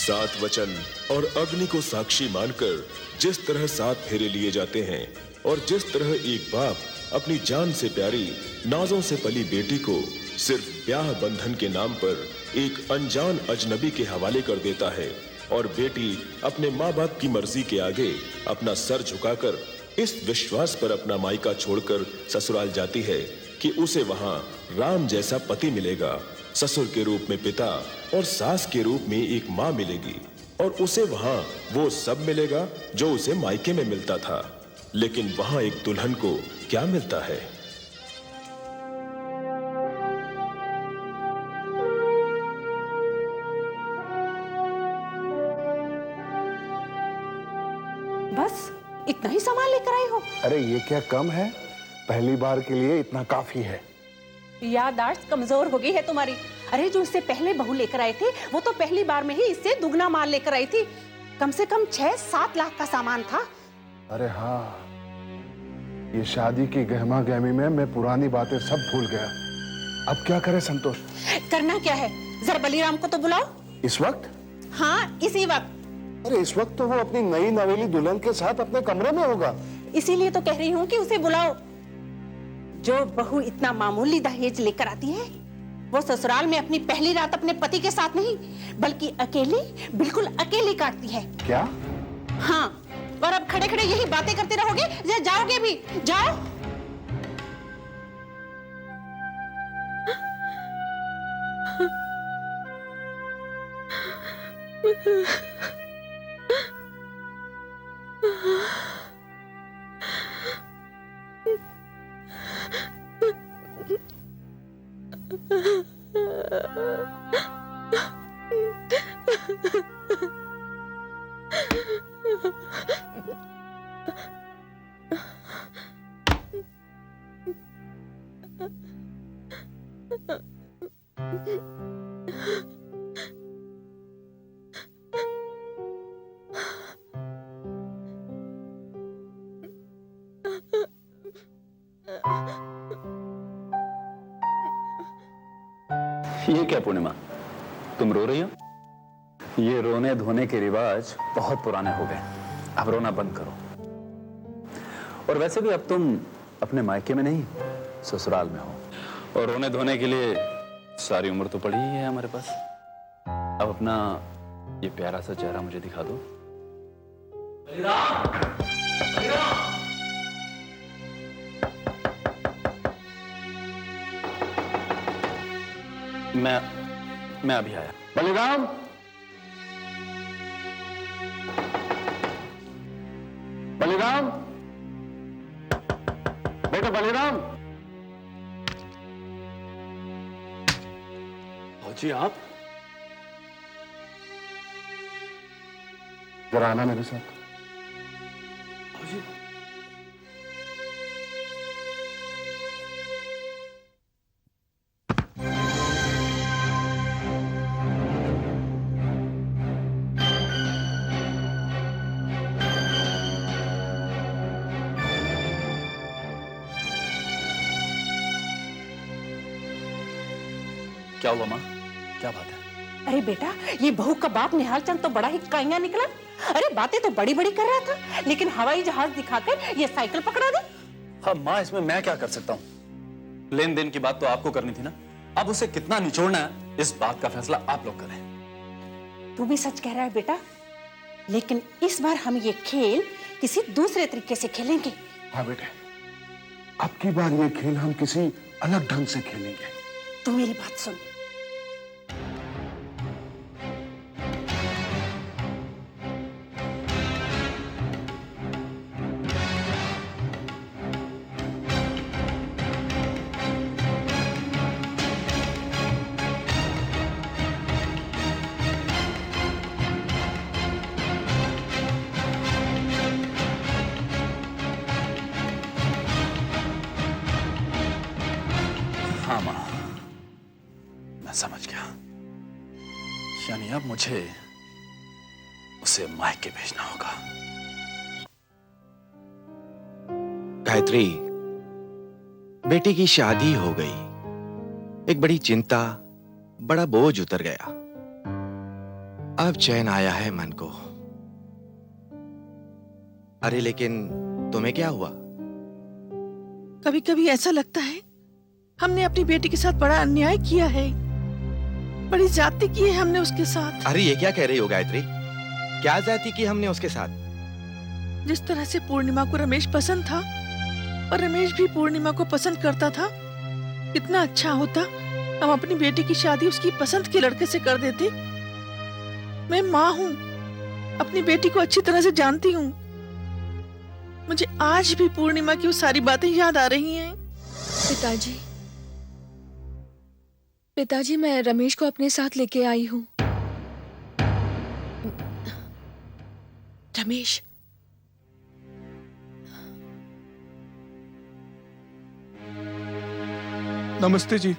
सात वचन और अग्नि को साक्षी मानकर जिस तरह 7 फेरे लिए जाते हैं और जिस तरह एक बाप अपनी जान से प्यारी नाजों से पली बेटी को सिर्फ ब्याह बंधन के नाम पर एक अनजान अजनबी के हवाले कर देता है और बेटी अपने माँ बाप की मर्जी के आगे अपना सर झुकाकर इस विश्वास पर अपना मायका छोड़कर ससुराल जाती है कि उसे वहां राम जैसा पति मिलेगा, ससुर के रूप में पिता और सास के रूप में एक माँ मिलेगी और उसे वहां वो सब मिलेगा जो उसे मायके में मिलता था। लेकिन वहां एक दुल्हन को क्या मिलता है? बस इतना ही सामान लेकर आई हो? अरे ये क्या कम है, पहली बार के लिए इतना काफी है। याददाश्त कमजोर हो गई है तुम्हारी। अरे जो इससे पहले बहू लेकर आए थे वो तो पहली बार में ही इससे दुगना माल लेकर आई थी। कम से कम 6-7 लाख का सामान था। अरे हाँ, ये शादी की गहमा गहमी में मैं पुरानी बातें सब भूल गया। अब क्या करे संतोष? करना क्या है, जरा बलीराम को तो बुलाओ। इस वक्त? हाँ इसी वक्त। अरे इस वक्त तो वो अपनी नई नवेली दुल्हन के साथ अपने कमरे में होगा। इसीलिए तो कह रही हूँ कि उसे बुलाओ। जो बहू इतना मामूली दहेज लेकर आती है वो ससुराल में अपनी पहली रात अपने पति के साथ नहीं बल्कि अकेली, बिल्कुल अकेली काटती है। क्या? हाँ, और अब खड़े खड़े यही बातें करते रहोगे या जाओगे भी? जाओ। ये क्या पूर्णिमा, तुम रो रही हो? ये रोने धोने के रिवाज बहुत पुराने हो गए, अब रोना बंद करो। और वैसे भी अब तुम अपने मायके में नहीं ससुराल में हो और रोने धोने के लिए सारी उम्र तो पड़ी ही है हमारे पास। अब अपना ये प्यारा सा चेहरा मुझे दिखा दो। बलिराम! बलिराम! मैं अभी आया। बलिराम! बलिराम! बेटा बलिराम! जी आप? जरा आना मेरे साथ। जी। क्या हुआ माँ? क्या बात है? अरे बेटा, ये बहू का बाप निहाल चंद तो बड़ा ही काइया निकला। अरे बातें तो बड़ी बड़ी कर रहा था लेकिन हवाई जहाज दिखाकर ये साइकिल पकड़ा दे। हाँ माँ, इसमें मैं क्या कर सकता हूँ? लेन देन की बात तो आपको करनी थी ना। अब उसे कितना निचोड़ना है इस बात का फैसला आप लोग करें। तू भी सच कह रहा है बेटा, लेकिन इस बार हम ये खेल किसी दूसरे तरीके से खेलेंगे। हाँ बेटे, अब की बार ये खेल हम किसी अलग ढंग से खेलेंगे। तू मेरी बात सुन। हाँ माँ, मैं समझ गया। यानी अब मुझे उसे मायके भेजना होगा। गायत्री, बेटी की शादी हो गई। एक बड़ी चिंता, बड़ा बोझ उतर गया। अब चैन आया है मन को। अरे लेकिन तुम्हें क्या हुआ? कभी कभी ऐसा लगता है हमने अपनी बेटी के साथ बड़ा अन्याय किया है, बड़ी ज्यादती की है हमने उसके साथ। अरे ये क्या कह रही हो गायत्री? क्या ज्यादती की हमने उसके साथ? जिस तरह से पूर्णिमा को रमेश पसंद था और रमेश भी पूर्णिमा को पसंद करता था, कितना अच्छा होता हम अपनी बेटी की शादी उसकी पसंद के लड़के से कर देते। मैं माँ हूँ, अपनी बेटी को अच्छी तरह से जानती हूँ। मुझे आज भी पूर्णिमा की वो सारी बातें याद आ रही हैं। पिताजी, मैं रमेश को अपने साथ लेके आई हूँ। रमेश, नमस्ते जी।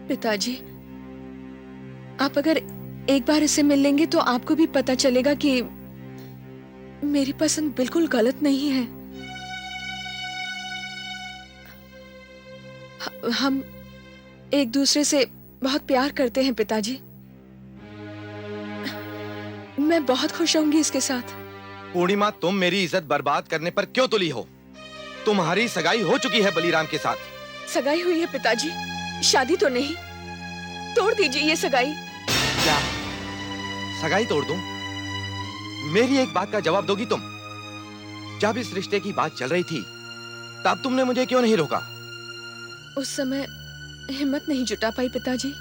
पिताजी, आप अगर एक बार इससे मिल लेंगे तो आपको भी पता चलेगा कि मेरी पसंद बिल्कुल गलत नहीं है। हम एक दूसरे से बहुत प्यार करते हैं पिताजी। मैं बहुत खुश होंगी इसके साथ। पूर्णिमा, तुम मेरी इज्जत बर्बाद करने पर क्यों तुली हो? तुम्हारी सगाई हो चुकी है बलीराम के साथ। सगाई हुई है पिताजी, शादी तो नहीं। तोड़ दीजिए ये सगाई। क्या सगाई तोड़ दूं? मेरी एक बात का जवाब दोगी तुम? जब इस रिश्ते की बात चल रही थी तब तुमने मुझे क्यों नहीं रोका? उस समय हिम्मत नहीं जुटा पाई पिताजी,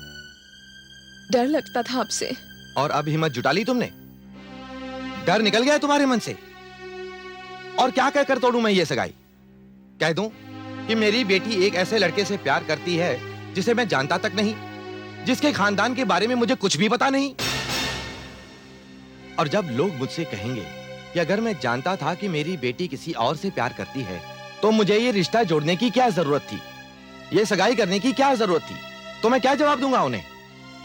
डर लगता था आपसे। और अब हिम्मत जुटा ली तुमने? डर निकल गया तुम्हारे मन से? और क्या कहकर तोड़ूं मैं ये सगाई? कह दूं कि मेरी बेटी एक ऐसे लड़के से प्यार करती है जिसे मैं जानता तक नहीं, जिसके खानदान के बारे में मुझे कुछ भी पता नहीं। और जब लोग मुझसे कहेंगे कि अगर मैं जानता था कि मेरी बेटी किसी और से प्यार करती है तो मुझे ये रिश्ता जोड़ने की क्या जरूरत थी, ये सगाई करने की क्या जरूरत थी, तो मैं क्या जवाब दूंगा उन्हें?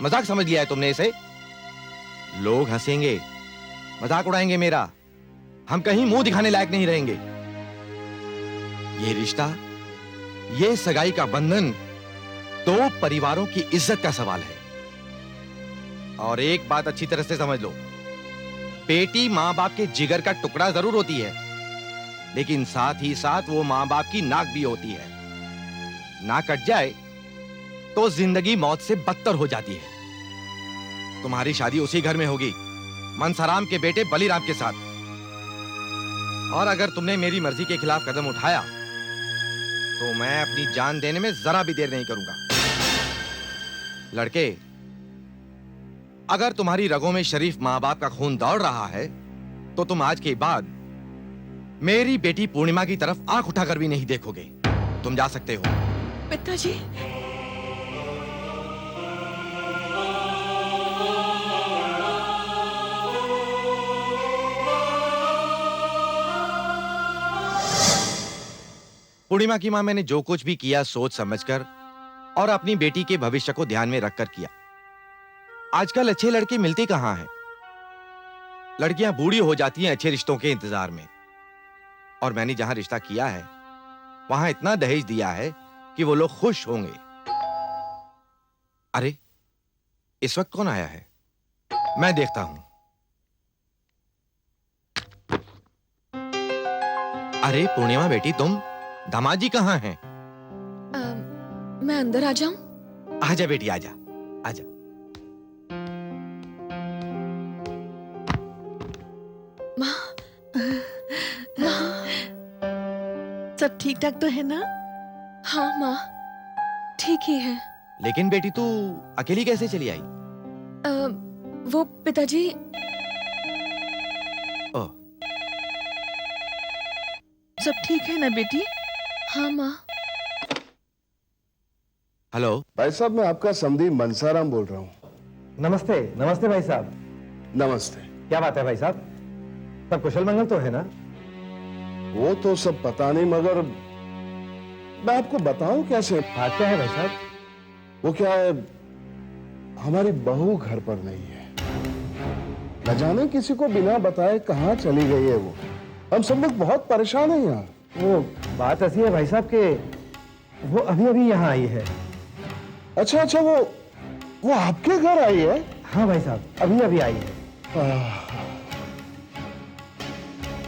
मजाक समझ लिया है तुमने इसे? लोग हंसेंगे, मजाक उड़ाएंगे मेरा, हम कहीं मुंह दिखाने लायक नहीं रहेंगे। ये रिश्ता, ये सगाई का बंधन दो परिवारों की इज्जत का सवाल है। और एक बात अच्छी तरह से समझ लो, बेटी मां बाप के जिगर का टुकड़ा जरूर होती है, लेकिन साथ ही साथ वो मां बाप की नाक भी होती है। नाक कट जाए तो जिंदगी मौत से बदतर हो जाती है। तुम्हारी शादी उसी घर में होगी, मनसाराम के बेटे बलीराम के साथ। और अगर तुमने मेरी मर्जी के खिलाफ कदम उठाया तो मैं अपनी जान देने में जरा भी देर नहीं करूंगा। लड़के, अगर तुम्हारी रगों में शरीफ मां बाप का खून दौड़ रहा है तो तुम आज के बाद मेरी बेटी पूर्णिमा की तरफ आंख उठाकर भी नहीं देखोगे। तुम जा सकते हो। पिताजी, पूर्णिमा की मां, मैंने जो कुछ भी किया सोच समझकर और अपनी बेटी के भविष्य को ध्यान में रखकर किया। आजकल अच्छे लड़के मिलते कहां हैं? लड़कियां बूढ़ी हो जाती हैं अच्छे रिश्तों के इंतजार में। और मैंने जहां रिश्ता किया है वहां इतना दहेज दिया है कि वो लोग खुश होंगे। अरे, इस वक्त कौन आया है? मैं देखता हूं। अरे पूर्णिमा बेटी, तुम? दामाद जी कहां हैं? मैं अंदर आ जाऊं? आजा बेटी, आजा आजा। माँ, सब ठीक ठाक तो है ना? हाँ माँ, ठीक ही है। लेकिन बेटी, तू अकेली कैसे चली आई? वो पिताजी, ओह, सब ठीक है ना बेटी? हाँ माँ। हेलो भाई साहब, मैं आपका समधी मनसाराम बोल रहा हूँ। नमस्ते। नमस्ते भाई साहब। नमस्ते। क्या बात है भाई साहब, सब कुशल मंगल तो है ना? वो तो सब पता नहीं, मगर मैं आपको बताऊं कैसे? बात क्या है भाई साहब? वो क्या है, हमारी बहू घर पर नहीं है। न जाने किसी को बिना बताए कहाँ चली गई है वो। हम सब लोग बहुत परेशान हैं यहाँ। वो बात ऐसी है भाई साहब के वो अभी अभी यहाँ आई है। अच्छा, वो वो आपके घर आई है? हाँ भाई साहब, अभी अभी आई है।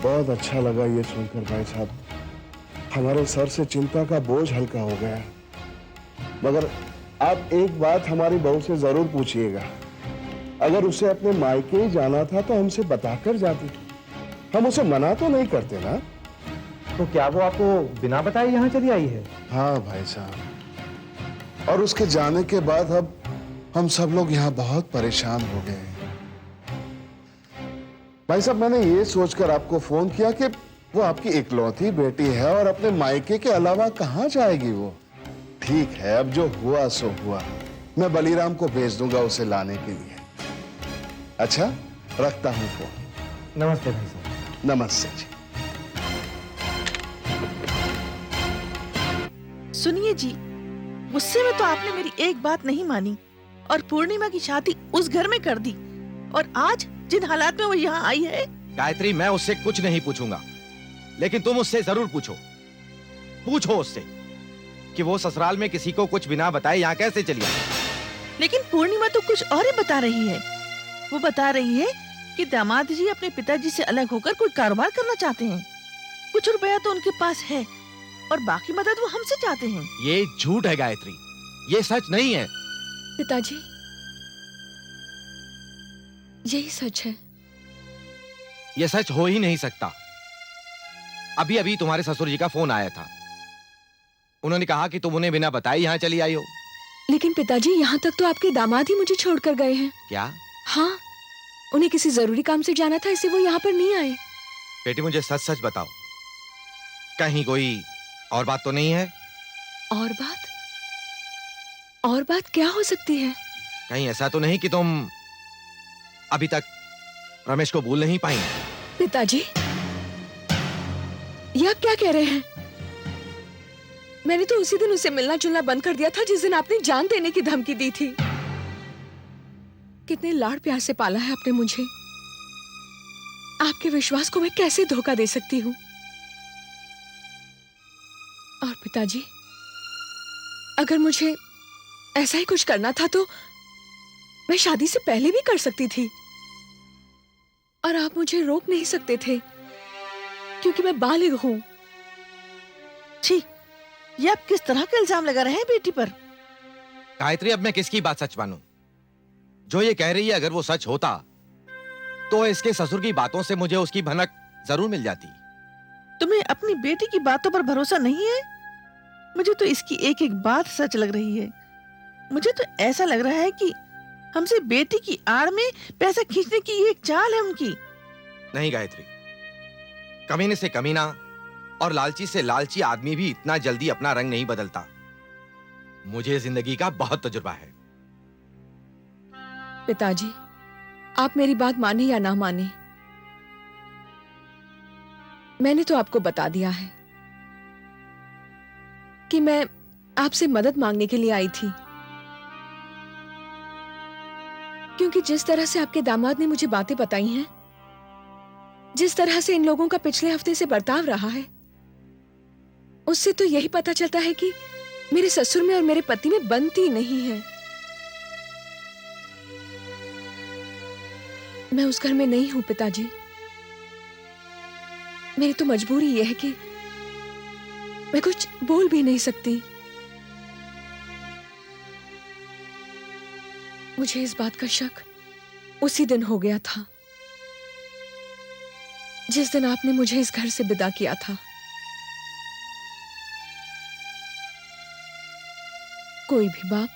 बहुत अच्छा लगा ये सुनकर भाई साहब। हमारे सर से चिंता का बोझ हल्का हो गया। मगर आप एक बात हमारी बहू से जरूर पूछिएगा। अगर उसे अपने मायके ही जाना था तो हमसे बताकर जाती। हम उसे मना तो नहीं करते ना। तो क्या वो आपको बिना बताए यहाँ चली आई है? हाँ भाई साहब, और उसके जाने के बाद अब हम सब लोग यहाँ बहुत परेशान हो गए हैं। भाई साहब, मैंने ये सोचकर आपको फोन किया कि वो आपकी इकलौती बेटी है और अपने मायके के अलावा कहाँ जाएगी वो। ठीक है, अब जो हुआ सो हुआ। मैं बलीराम को भेज दूंगा उसे लाने के लिए। अच्छा, रखता हूँ फोन। नमस्ते भाई साहब। नमस्ते जी। सुनिए जी, गुस्से में तो आपने मेरी एक बात नहीं मानी और पूर्णिमा की शादी उस घर में कर दी, और आज जिन हालात में वो यहाँ आई है। गायत्री, मैं उससे कुछ नहीं पूछूंगा, लेकिन तुम उससे जरूर पूछो। पूछो उससे कि वो ससुराल में किसी को कुछ बिना बताए यहाँ कैसे चली आई। लेकिन पूर्णिमा तो कुछ और ही बता रही है। वो बता रही है कि दामाद जी अपने पिताजी से अलग होकर कोई कारोबार करना चाहते हैं। कुछ रुपया तो उनके पास है और बाकी मदद वो हमसे चाहते हैं। ये झूठ है गायत्री, ये सच नहीं है। पिताजी, यही सच है। ये सच हो ही नहीं सकता। अभी अभी तुम्हारे ससुर जी का फोन आया था। उन्होंने कहा कि तुम उन्हें बिना बताए यहाँ चली आई हो। लेकिन पिताजी, यहाँ तक तो आपके दामाद ही मुझे छोड़कर गए हैं। क्या? हाँ, उन्हें किसी जरूरी काम से जाना था, इसलिए वो यहाँ पर नहीं आए। बेटी, मुझे सच सच बताओ, कहीं कोई और बात तो नहीं है? और बात? और बात क्या हो सकती है? कहीं ऐसा तो नहीं कि तुम अभी तक रमेश को भूल नहीं पाई? पिताजी, ये आप क्या कह रहे हैं? मैंने तो उसी दिन उसे मिलना जुलना बंद कर दिया था जिस दिन आपने जान देने की धमकी दी थी। कितने लाड़ प्यार से पाला है आपने मुझे। आपके विश्वास को मैं कैसे धोखा दे सकती हूँ? और पिताजी, अगर मुझे ऐसा ही कुछ करना था तो मैं शादी से पहले भी कर सकती थी, और आप मुझे रोक नहीं सकते थे क्योंकि मैं बालिग हूं। छी, ये आप किस तरह का इल्जाम लगा रहे हैं बेटी पर? गायत्री, अब मैं किसकी बात सच मानूं? जो ये कह रही है अगर वो सच होता तो इसके ससुर की बातों से मुझे उसकी भनक जरूर मिल जाती। तुम्हें अपनी बेटी की बातों पर भरोसा नहीं है? मुझे तो इसकी एक एक बात सच लग रही है। मुझे तो ऐसा लग रहा है कि हमसे बेटी की आड़ में पैसा खींचने की ये एक चाल है उनकी। नहीं गायत्री, कमीने से कमीना और लालची से लालची आदमी भी इतना जल्दी अपना रंग नहीं बदलता। मुझे जिंदगी का बहुत तजुर्बा है। पिताजी, आप मेरी बात माने या ना माने, मैंने तो आपको बता दिया है कि मैं आपसे मदद मांगने के लिए आई थी, क्योंकि जिस तरह से आपके दामाद ने मुझे बातें बताई हैं, जिस तरह से इन लोगों का पिछले हफ्ते से बर्ताव रहा है, उससे तो यही पता चलता है कि मेरे ससुर में और मेरे पति में बनती नहीं है। मैं उस घर में नहीं हूं पिताजी। मेरी तो मजबूरी यह है कि मैं कुछ बोल भी नहीं सकती। मुझे इस बात का शक उसी दिन हो गया था जिस दिन आपने मुझे इस घर से विदा किया था। कोई भी बाप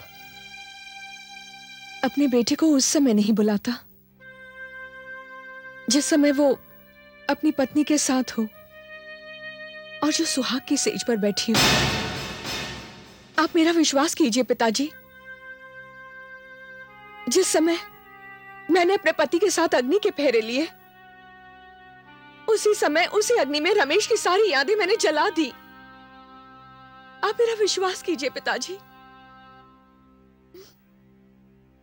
अपने बेटे को उस समय नहीं बुलाता जिस समय वो अपनी पत्नी के साथ हो और जो सुहाग की सेज पर बैठी हो। आप मेरा विश्वास कीजिए पिताजी, जिस समय मैंने अपने पति के साथ अग्नि के फेरे लिए, उसी समय उसी अग्नि में रमेश की सारी यादें मैंने जला दी। आप मेरा विश्वास कीजिए पिताजी।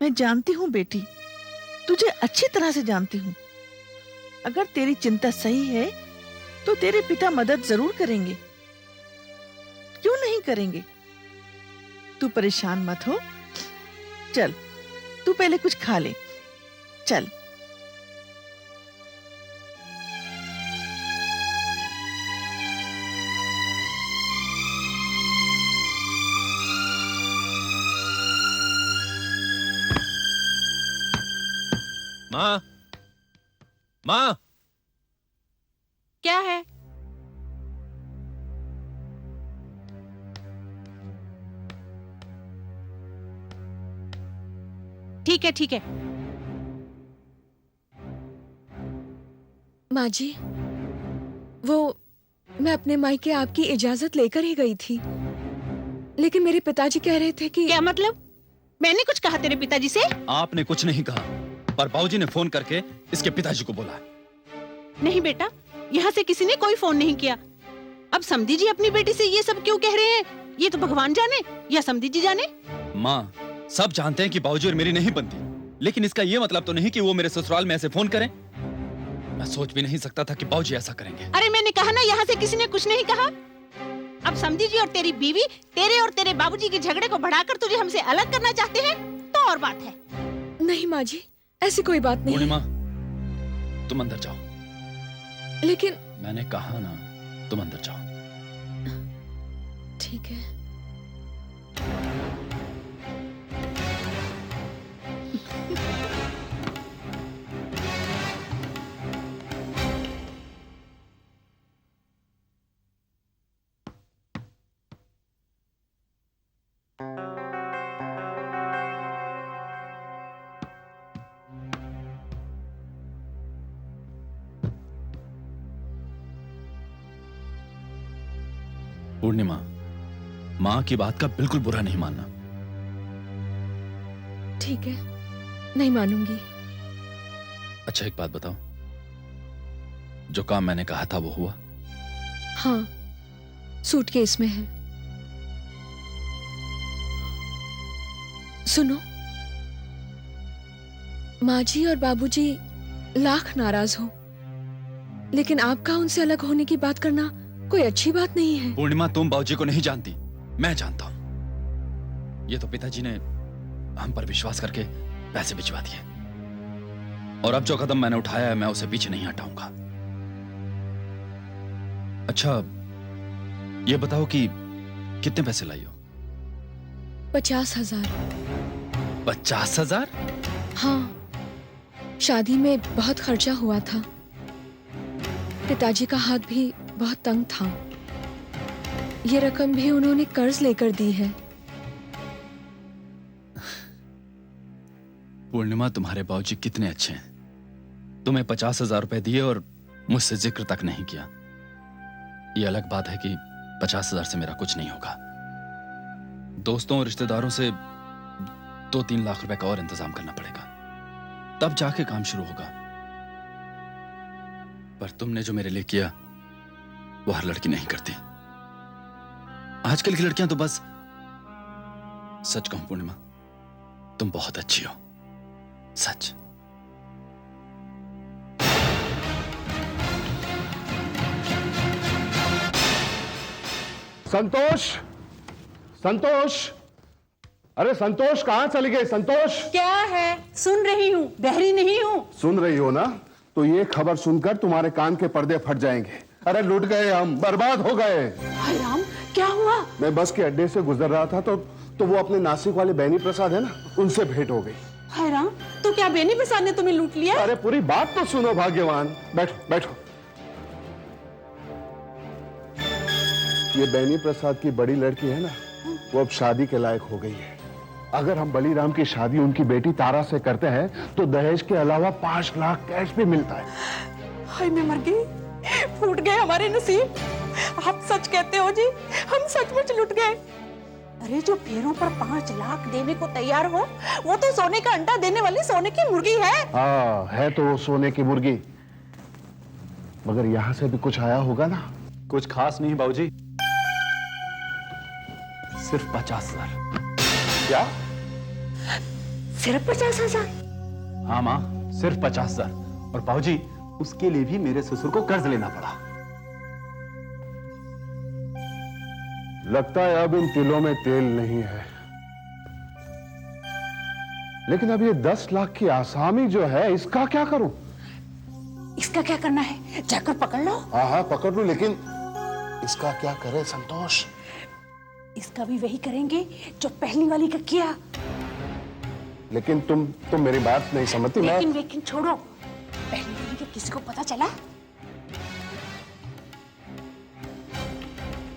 मैं जानती हूँ बेटी, तुझे अच्छी तरह से जानती हूँ। अगर तेरी चिंता सही है तो तेरे पिता मदद जरूर करेंगे। क्यों नहीं करेंगे? तू परेशान मत हो। चल, तू पहले कुछ खा ले। चल। माँ, माँ, क्या है? ठीक है, ठीक है। माँ जी, वो मैं अपने मायके आपकी इजाजत लेकर ही गई थी, लेकिन मेरे पिताजी कह रहे थे कि क्या मतलब? मैंने कुछ कहा तेरे पिताजी से? आपने कुछ नहीं कहा, पर बाबूजी ने फोन करके इसके पिताजी को बोला। नहीं बेटा, यहाँ से किसी ने कोई फोन नहीं किया। अब समधी जी अपनी बेटी से ये सब क्यों कह रहे हैं? ये तो भगवान जाने या समधी जी जाने। माँ, सब जानते हैं कि बाबूजी और मेरी नहीं बनती, लेकिन इसका ये मतलब तो नहीं कि वो मेरे ससुराल में ऐसे फोन करें। मैं सोच भी नहीं सकता था कि बाबूजी ऐसा करेंगे। अरे मैंने कहा ना, यहाँ से किसी ने कुछ नहीं कहा। अब समधी जी और तेरी बीवी तेरे और तेरे बाबूजी के झगड़े को बढ़ाकर तुझे हमसे अलग करना चाहते हैं, तो और बात है। नहीं माँ जी, ऐसी कोई बात नहीं। पूर्णिमा, तुम अंदर जाओ। लेकिन मैंने कहा ना, तुम अंदर जाओ। ठीक है। पूर्णिमा, माँ की बात का बिल्कुल बुरा नहीं मानना। ठीक है, नहीं मानूंगी। अच्छा एक बात बताओ, जो काम मैंने कहा था वो हुआ? हाँ, सूटकेस में है। सुनो, माँ जी और बाबूजी लाख नाराज हो, लेकिन आपका उनसे अलग होने की बात करना कोई अच्छी बात नहीं है। पूर्णिमा, तुम बाबूजी को नहीं जानती, मैं जानता हूं। ये तो पिताजी ने हम पर विश्वास करके पैसे भिजवा दिए, और अब जो कदम मैंने उठाया है मैं उसे पीछे नहीं हटाऊंगा। अच्छा ये बताओ कि कितने पैसे लाई हो? 50,000। 50,000? हाँ, शादी में बहुत खर्चा हुआ था। पिताजी का हाथ भी बहुत तंग था। ये रकम भी उन्होंने कर्ज लेकर दी है। पूर्णिमा, तुम्हारे बाबूजी कितने अच्छे हैं। तुम्हें 50,000 रुपए दिए और मुझसे जिक्र तक नहीं किया। ये अलग बात है कि 50,000 से मेरा कुछ नहीं होगा। दोस्तों और रिश्तेदारों से 2-3 लाख रुपए का और इंतजाम करना पड़ेगा, तब जाके काम शुरू होगा। पर तुमने जो मेरे लिए किया वो हर लड़की नहीं करती। आजकल की लड़कियां तो बस, सच कहूं पूर्णिमा, तुम बहुत अच्छी हो, सच। संतोष, संतोष, अरे संतोष, कहां चली गई? संतोष, क्या है? सुन रही हूँ, बहरी नहीं हूँ। सुन रही हो ना? तो ये खबर सुनकर तुम्हारे कान के पर्दे फट जाएंगे। अरे लुट गए हम, बर्बाद हो गए। हाय राम, क्या हुआ? मैं बस के अड्डे से गुजर रहा था तो वो अपने नासिक वाले बेनी प्रसाद है ना, उनसे भेंट हो गई। हाय राम, तो क्या बेनी प्रसाद ने तुम्हें लूट लिया? अरे पूरी बात तो सुनो भाग्यवान। बैठो बैठो। ये बेनी प्रसाद की बड़ी लड़की है ना, वो अब शादी के लायक हो गई है। अगर हम बलीराम की शादी उनकी बेटी तारा से करते हैं तो दहेज के अलावा 5 लाख कैश भी मिलता है। हाय मैं मर गई, फूट गए हमारे नसीब। आप सच कहते हो जी, हम सचमुच लुट गए। अरे जो पैरों पर 5 लाख देने को तैयार हो, वो तो सोने का अंडा देने वाली सोने की मुर्गी है। हाँ, है तो वो सोने की मुर्गी, मगर यहां से भी कुछ आया होगा ना? कुछ खास नहीं बाबूजी, सिर्फ 50,000। क्या? सिर्फ 50,000? हाँ माँ, सिर्फ 50,000। और बाबूजी, उसके लिए भी मेरे ससुर को कर्ज लेना पड़ा। लगता है अब इन तिलों में तेल नहीं है। लेकिन अब ये 10 लाख की आसामी जो है, इसका क्या करूं? इसका क्या करना है? जाकर पकड़ लो। हाँ हाँ पकड़ लूं, लेकिन इसका क्या करे संतोष? इसका भी वही करेंगे जो पहली वाली का किया। लेकिन तुम मेरी बात नहीं समझती। लेकिन छोड़ो, पहली वाली के किसी को पता चला?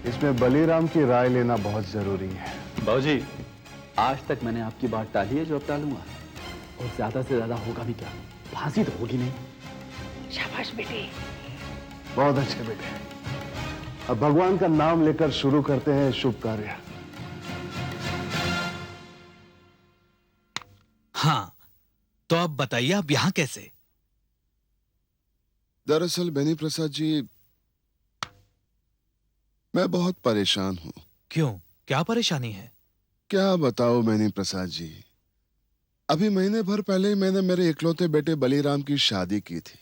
इसमें बलीराम की राय लेना बहुत जरूरी है। बाबूजी, आज तक मैंने आपकी बात टाली है जो अब टालूंगा, और ज्यादा से ज्यादा होगा भी क्या, फांसी तो होगी नहीं। शाबाश बेटे। बहुत अच्छे बेटे। अब भगवान का नाम लेकर शुरू करते हैं शुभ कार्य। हाँ, तो अब बताइए आप यहाँ कैसे? दरअसल बेनी प्रसाद जी, मैं बहुत परेशान हूं। क्यों, क्या परेशानी है? क्या बताओ बेनी प्रसाद जी, अभी महीने भर पहले ही मैंने मेरे इकलौते बेटे बलीराम की शादी की थी।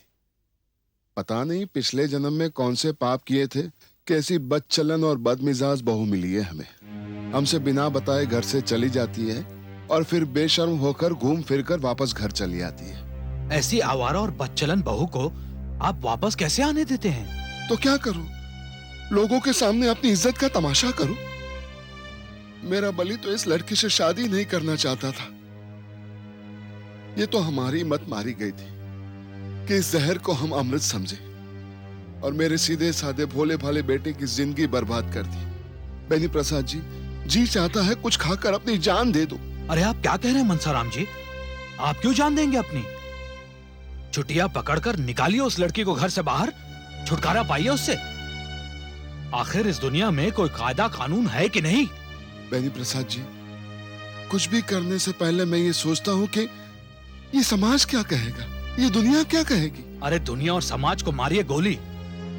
पता नहीं पिछले जन्म में कौन से पाप किए थे, कैसी बदचलन और बदमिजाज बहू मिली है हमें। हमसे बिना बताए घर से चली जाती है और फिर बेशर्म होकर घूम फिरकर वापस घर चली आती है। ऐसी आवारा और बदचलन बहू को आप वापस कैसे आने देते हैं? तो क्या करूं, लोगों के सामने अपनी इज्जत का तमाशा करूं? मेरा बली तो इस लड़की से शादी नहीं करना चाहता था। ये तो हमारी मत मारी गई थी कि इस जहर को हम अमृत समझे और मेरे सीधे साधे भोले भाले बेटे की जिंदगी बर्बाद कर दी। बेनी प्रसाद जी चाहता है कुछ खाकर अपनी जान दे दो। अरे आप क्या कह रहे हैं मनसाराम जी? आप क्यों जान देंगे अपनी? चुटिया पकड़कर निकालिए उस लड़की को घर से बाहर, छुटकारा पाइए उससे। आखिर इस दुनिया में कोई कायदा कानून है कि नहीं? बेनी प्रसाद जी, कुछ भी करने से पहले मैं ये सोचता हूँ कि ये समाज क्या कहेगा, ये दुनिया क्या कहेगी। अरे दुनिया और समाज को मारिए गोली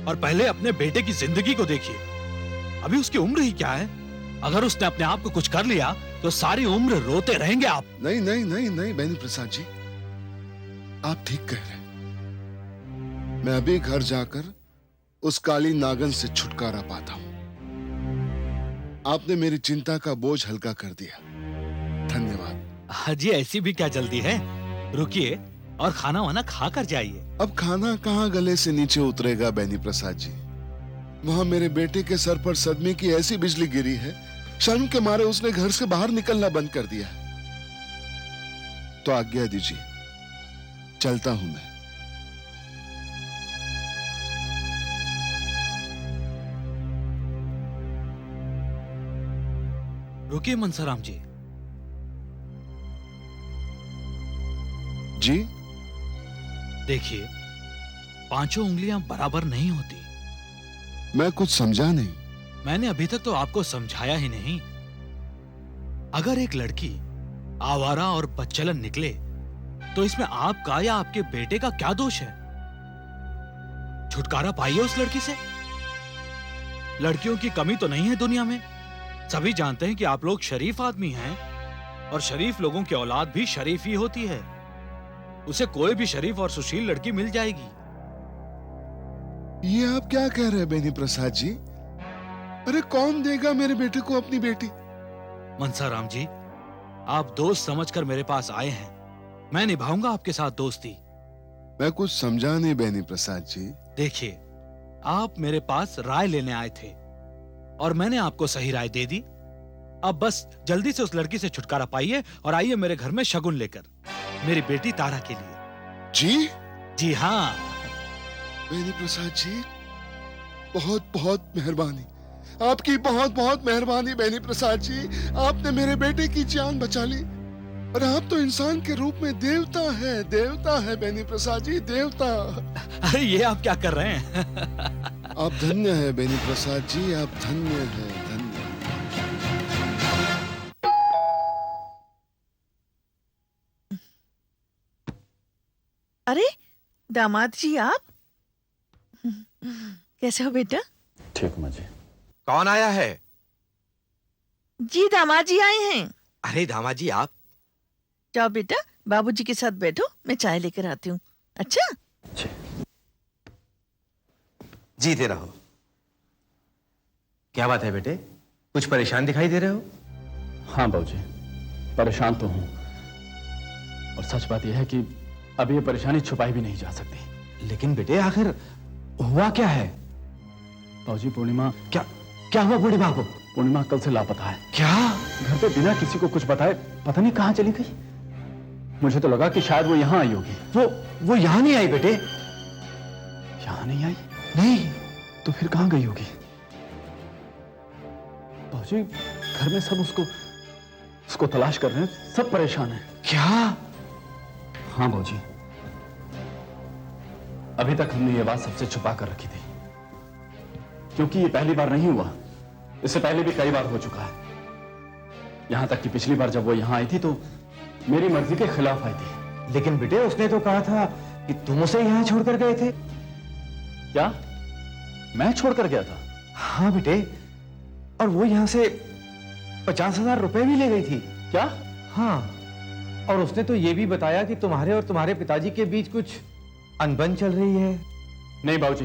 और पहले अपने बेटे की जिंदगी को देखिए। अभी उसकी उम्र ही क्या है? अगर उसने अपने आप को कुछ कर लिया तो सारी उम्र रोते रहेंगे आप। नहीं नहीं नहीं नहीं बेनी प्रसाद जी, आप ठीक कह रहे हैं। मैं अभी घर जाकर उस काली नागन से छुटकारा पाता हूं। आपने मेरी चिंता का बोझ हल्का कर दिया, धन्यवाद। हाँ जी, ऐसी भी क्या जल्दी है? रुकिए और खाना वाना खा कर जाइए। अब खाना कहाँ गले से नीचे उतरेगा बेनी प्रसाद जी। वहां मेरे बेटे के सर पर सदमे की ऐसी बिजली गिरी है, शर्म के मारे उसने घर से बाहर निकलना बंद कर दिया। तो आज्ञा दीजिए, चलता हूं मैं। रुकिए मनसाराम जी। जी देखिए, पांचों उंगलियां बराबर नहीं होती। मैं कुछ समझा नहीं। मैंने अभी तक तो आपको समझाया ही नहीं। अगर एक लड़की आवारा और बदचलन निकले तो इसमें आपका या आपके बेटे का क्या दोष है? छुटकारा पाइए उस लड़की से। लड़कियों की कमी तो नहीं है दुनिया में। सभी जानते हैं कि आप लोग शरीफ आदमी हैं और शरीफ लोगों की औलाद भी शरीफ ही होती है। उसे कोई भी शरीफ और सुशील लड़की मिल जाएगी। ये आप क्या कह रहे हैं बेनी प्रसाद जी? अरे कौन देगा मेरे बेटे को अपनी बेटी? मनसाराम जी, आप दोस्त समझकर मेरे पास आए हैं, मैं निभाऊंगा आपके साथ दोस्ती। मैं कुछ समझा नहीं बेनी प्रसाद जी। देखिए, आप मेरे पास राय लेने आए थे और मैंने आपको सही राय दे दी। अब बस जल्दी से उस लड़की से छुटकारा पाइए और आइए मेरे घर में शगुन लेकर, मेरी बेटी तारा के लिए। जी? जी हाँ। बेनी प्रसाद जी, बहुत बहुत मेहरबानी, आपकी बहुत बहुत मेहरबानी बेनी प्रसाद जी। आपने मेरे बेटे की जान बचा ली और आप तो इंसान के रूप में देवता है बेनी प्रसाद जी, देवता। अरे ये आप क्या कर रहे हैं? आप धन्य है बेनी प्रसाद जी, आप धन्य है, धन्य। अरे दामाद जी, आप कैसे हो बेटा? ठीक माँ जी। कौन आया है? जी दामाद जी आए हैं। अरे दामाद जी आप। जाओ बेटा, बाबूजी के साथ बैठो, मैं चाय लेकर आती हूँ। अच्छा? जीते रहो। क्या बात है बेटे, कुछ परेशान दिखाई दे रहे हो? हाँ बाबूजी, परेशान तो हूँ, सच बात यह है कि अब ये परेशानी छुपाई भी नहीं जा सकती। लेकिन बेटे आखिर हुआ क्या है? बाबूजी, पूर्णिमा क्या हुआ पूर्णिमा को? पूर्णिमा कल से लापता है। क्या? घर पे बिना किसी को कुछ बताए पता नहीं कहां चली गई। मुझे तो लगा कि शायद वो यहां आई होगी। वो यहां नहीं आई बेटे। यहां नहीं आई? नहीं। तो फिर कहां गई होगी? बाबूजी, घर में सब उसको तलाश कर रहे हैं, सब परेशान हैं। क्या? हाँ बाबूजी, अभी तक हमने ये बात सबसे छुपा कर रखी थी, क्योंकि ये पहली बार नहीं हुआ, इससे पहले भी कई बार हो चुका है। यहां तक कि पिछली बार जब वो यहां आई थी तो मेरी मर्जी के खिलाफ आई थी। लेकिन बेटे उसने तो कहा था कि तुम उसे यहां छोड़कर गए थे। क्या? मैं छोड़कर गया था? हाँ बेटे, और वो यहां से 50,000 रुपए भी ले गई थी। क्या? हाँ, और उसने तो ये भी बताया कि तुम्हारे और तुम्हारे पिताजी के बीच कुछ अनबन चल रही है। नहीं बाबूजी,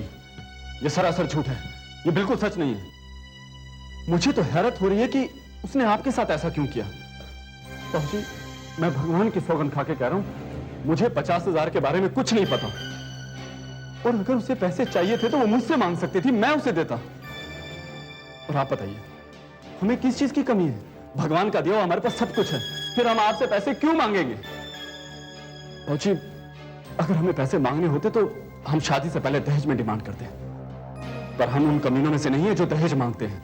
ये सरासर झूठ है, ये बिल्कुल सच नहीं है। मुझे तो हैरत हो रही है कि उसने आपके साथ ऐसा क्यों किया। बाबूजी, मैं भगवान की सौगंध खा के कह रहा हूं, मुझे 50,000 के बारे में कुछ नहीं पता, और अगर उसे पैसे चाहिए थे तो वो मुझसे मांग सकती थी, मैं उसे देता। और आप बताइए, हमें किस चीज की कमी है? भगवान का दिया हुआ हमारे पास सब कुछ है, फिर हम आपसे पैसे क्यों मांगेंगे? बाबूजी, अगर हमें पैसे मांगने होते तो हम शादी से पहले दहेज में डिमांड करते हैं, पर हम उन कमीनों में से नहीं है जो दहेज मांगते हैं।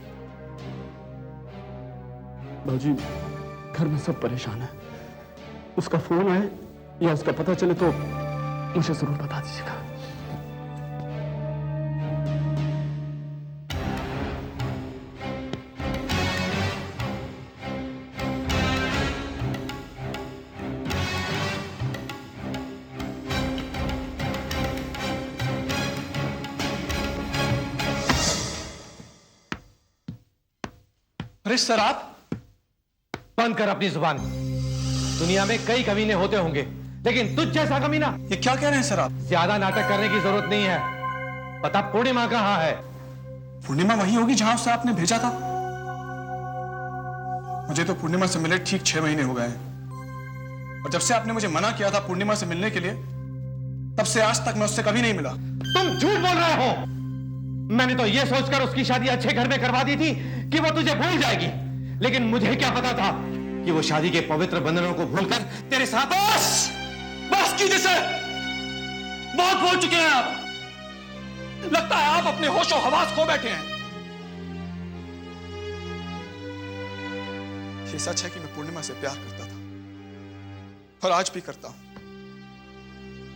बाबूजी, घर में सब परेशान है, उसका फोन आए या उसका पता चले तो मुझे जरूर बता दीजिएगा। अरे सर, आप बंद कर अपनी जुबान। दुनिया में कई कमीने होते होंगे, लेकिन तुझ जैसा कमीना। ये क्या कह रहे हैं सर आप? ज्यादा नाटक करने की जरूरत नहीं है। पता पूर्णिमा कहाँ है? पूर्णिमा वही होगी जहां उससे आपने भेजा था। मुझे तो पूर्णिमा से मिले ठीक 6 महीने हो गए हैं, और जब से आपने मुझे मना किया था पूर्णिमा से मिलने के लिए, तब से आज तक मैं उससे कभी नहीं मिला। तुम झूठ बोल रहे हो। मैंने तो यह सोचकर उसकी शादी अच्छे घर में करवा दी थी कि वो तुझे भूल जाएगी, लेकिन मुझे क्या पता था कि वो शादी के पवित्र बंधनों को भूलकर तेरे साथ। बस कीजिए सर, बहुत बोल चुके हैं आप। लगता है आप अपने होशो हवास खो बैठे हैं। ये सच है कि मैं पूर्णिमा से प्यार करता था, और आज भी करता हूं,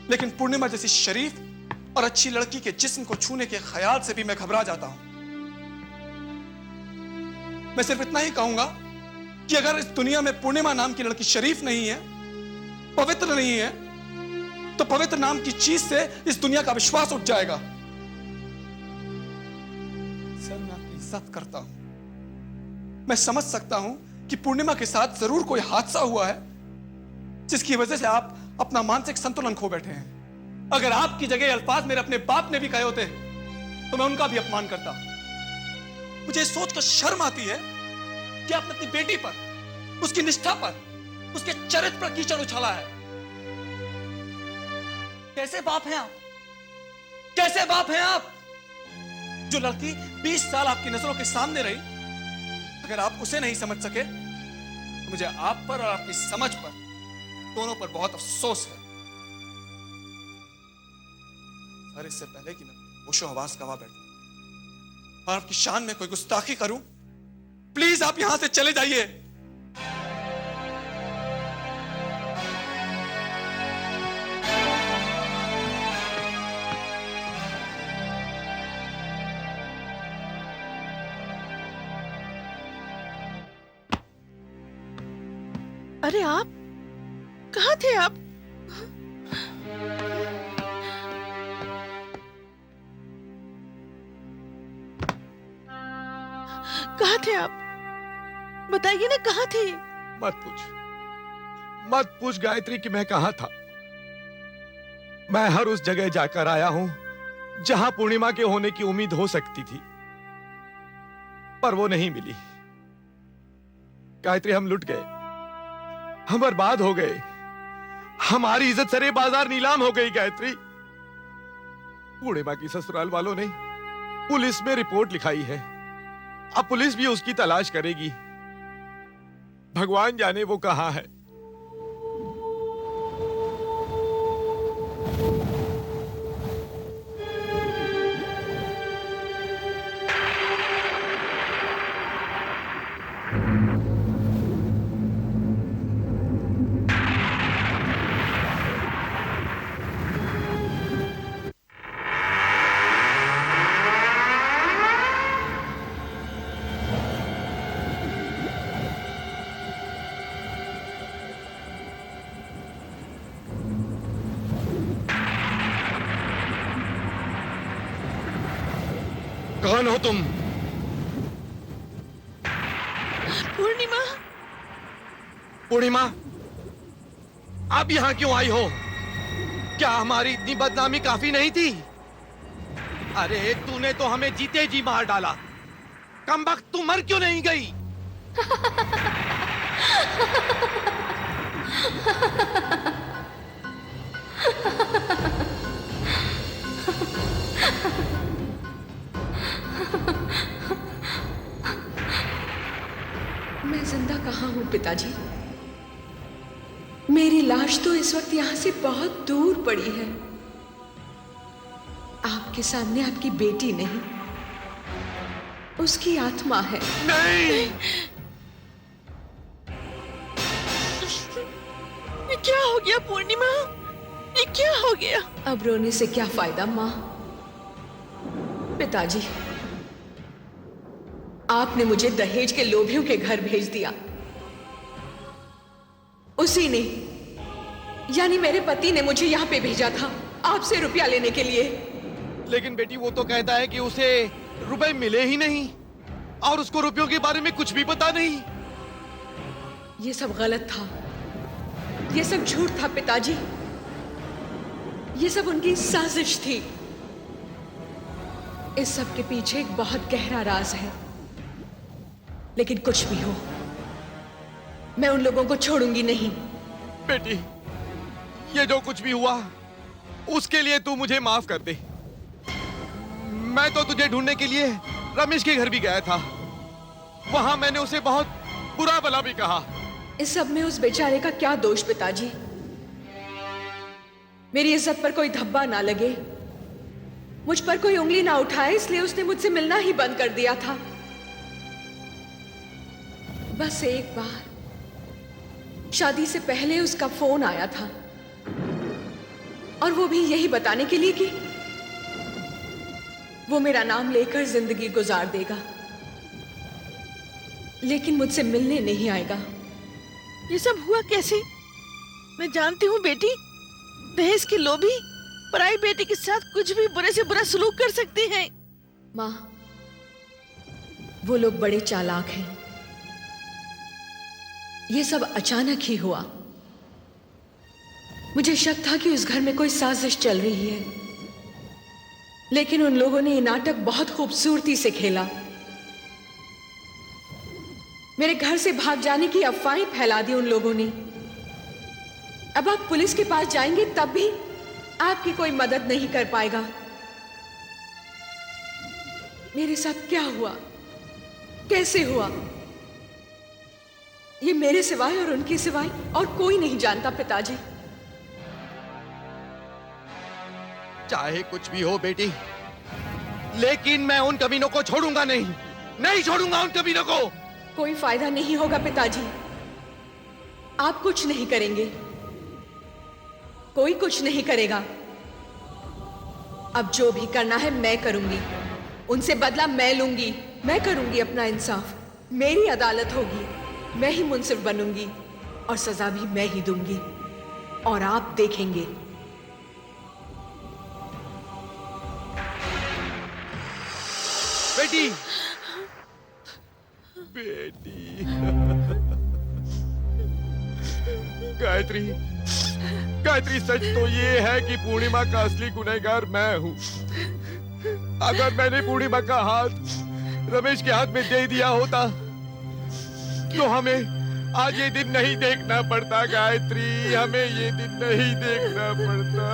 लेकिन पूर्णिमा जैसी शरीफ और अच्छी लड़की के जिस्म को छूने के ख्याल से भी मैं घबरा जाता हूं। मैं सिर्फ इतना ही कहूंगा कि अगर इस दुनिया में पूर्णिमा नाम की लड़की शरीफ नहीं है, पवित्र नहीं है, तो पवित्र नाम की चीज से इस दुनिया का विश्वास उठ जाएगा। सर, मैं आपकी इज्जत करता हूं। मैं समझ सकता हूं कि पूर्णिमा के साथ जरूर कोई हादसा हुआ है जिसकी वजह से आप अपना मानसिक संतुलन खो बैठे हैं। अगर आपकी जगह अल्फाज मेरे अपने बाप ने भी कहे होते तो मैं उनका भी अपमान करता। मुझे सोचकर शर्म आती है कि आपने अपनी बेटी पर, उसकी निष्ठा पर, उसके चरित्र पर कीचड़ उछाला है। कैसे बाप हैं आप? कैसे बाप हैं आप? जो लड़की 20 साल आपकी नजरों के सामने रही, अगर आप उसे नहीं समझ सके तो मुझे आप पर और आपकी समझ पर, दोनों पर बहुत अफसोस है। सर, इससे पहले कि मैं होशो हवास गवा बैठूं और आपकी शान में कोई गुस्ताखी करूं, प्लीज आप यहां से चले जाइए। अरे आप कहाँ थे? आप कहाँ थे? आप बताइए ना, कहाँ थे? मत पूछ गायत्री कि मैं कहां था। मैं हर उस जगह जाकर आया हूं जहां पूर्णिमा के होने की उम्मीद हो सकती थी, पर वो नहीं मिली। गायत्री, हम लुट गए, हम बर्बाद हो गए। हमारी इज्जत सरे बाजार नीलाम हो गई गायत्री। पूर्णिमा की ससुराल वालों ने पुलिस में रिपोर्ट लिखाई है। अब पुलिस भी उसकी तलाश करेगी। भगवान जाने वो कहां है। कौन हो तुम? पूर्णिमा। पूर्णिमा, आप यहां क्यों आई हो? क्या हमारी इतनी बदनामी काफी नहीं थी? अरे तूने तो हमें जीते जी मार डाला। कमबख्त, तू मर क्यों नहीं गई? मैं जिंदा कहाँ हूँ पिताजी? मेरी लाश तो इस वक्त यहाँ से बहुत दूर पड़ी है। आपके सामने आपकी बेटी नहीं, उसकी आत्मा है। नहीं! ये क्या हो गया पूर्णिमा? ये क्या हो गया? अब रोने से क्या फायदा माँ? पिताजी, आपने मुझे दहेज के लोभियों के घर भेज दिया। उसी ने, यानी मेरे पति ने मुझे यहां पे भेजा था आपसे रुपया लेने के लिए। लेकिन बेटी वो तो कहता है कि उसे रुपए मिले ही नहीं और उसको रुपयों के बारे में कुछ भी पता नहीं। ये सब गलत था, ये सब झूठ था पिताजी। ये सब उनकी साजिश थी। इस सब के पीछे एक बहुत गहरा राज है। लेकिन कुछ भी हो, मैं उन लोगों को छोड़ूंगी नहीं। बेटी, ये जो कुछ भी हुआ उसके लिए तू मुझे माफ कर दे। मैं तो तुझे ढूंढने के लिए रमेश के घर भी गया था। वहां मैंने उसे बहुत बुरा भला भी कहा। इस सब में उस बेचारे का क्या दोष पिताजी? मेरी इज्जत पर कोई धब्बा ना लगे, मुझ पर कोई उंगली ना उठाए, इसलिए उसने मुझसे मिलना ही बंद कर दिया था। बस एक बार शादी से पहले उसका फोन आया था, और वो भी यही बताने के लिए कि वो मेरा नाम लेकर जिंदगी गुजार देगा, लेकिन मुझसे मिलने नहीं आएगा। ये सब हुआ कैसे? मैं जानती हूँ बेटी, दहेज के लोभी पराई बेटी के साथ कुछ भी बुरे से बुरा सलूक कर सकते हैं। माँ, वो लोग बड़े चालाक हैं। ये सब अचानक ही हुआ। मुझे शक था कि उस घर में कोई साजिश चल रही है, लेकिन उन लोगों ने ये नाटक बहुत खूबसूरती से खेला। मेरे घर से भाग जाने की अफवाहें फैला दी उन लोगों ने। अब आप पुलिस के पास जाएंगे तब भी आपकी कोई मदद नहीं कर पाएगा। मेरे साथ क्या हुआ, कैसे हुआ, ये मेरे सिवाय और उनके सिवाय और कोई नहीं जानता पिताजी। चाहे कुछ भी हो बेटी, लेकिन मैं उन कमीनों को छोड़ूंगा नहीं, नहीं छोड़ूंगा उन कमीनों को। कोई फायदा नहीं होगा पिताजी, आप कुछ नहीं करेंगे, कोई कुछ नहीं करेगा। अब जो भी करना है मैं करूंगी, उनसे बदला मैं लूंगी, मैं करूंगी अपना इंसाफ। मेरी अदालत होगी, मैं ही मुंसिफ बनूंगी और सजा भी मैं ही दूंगी, और आप देखेंगे। बेटी, बेटी, गायत्री, गायत्री, सच तो ये है कि पूर्णिमा का असली गुनहगार मैं हूं। अगर मैंने पूर्णिमा का हाथ रमेश के हाथ में दे दिया होता तो हमें आज ये दिन नहीं देखना पड़ता गायत्री, हमें ये दिन नहीं देखना पड़ता।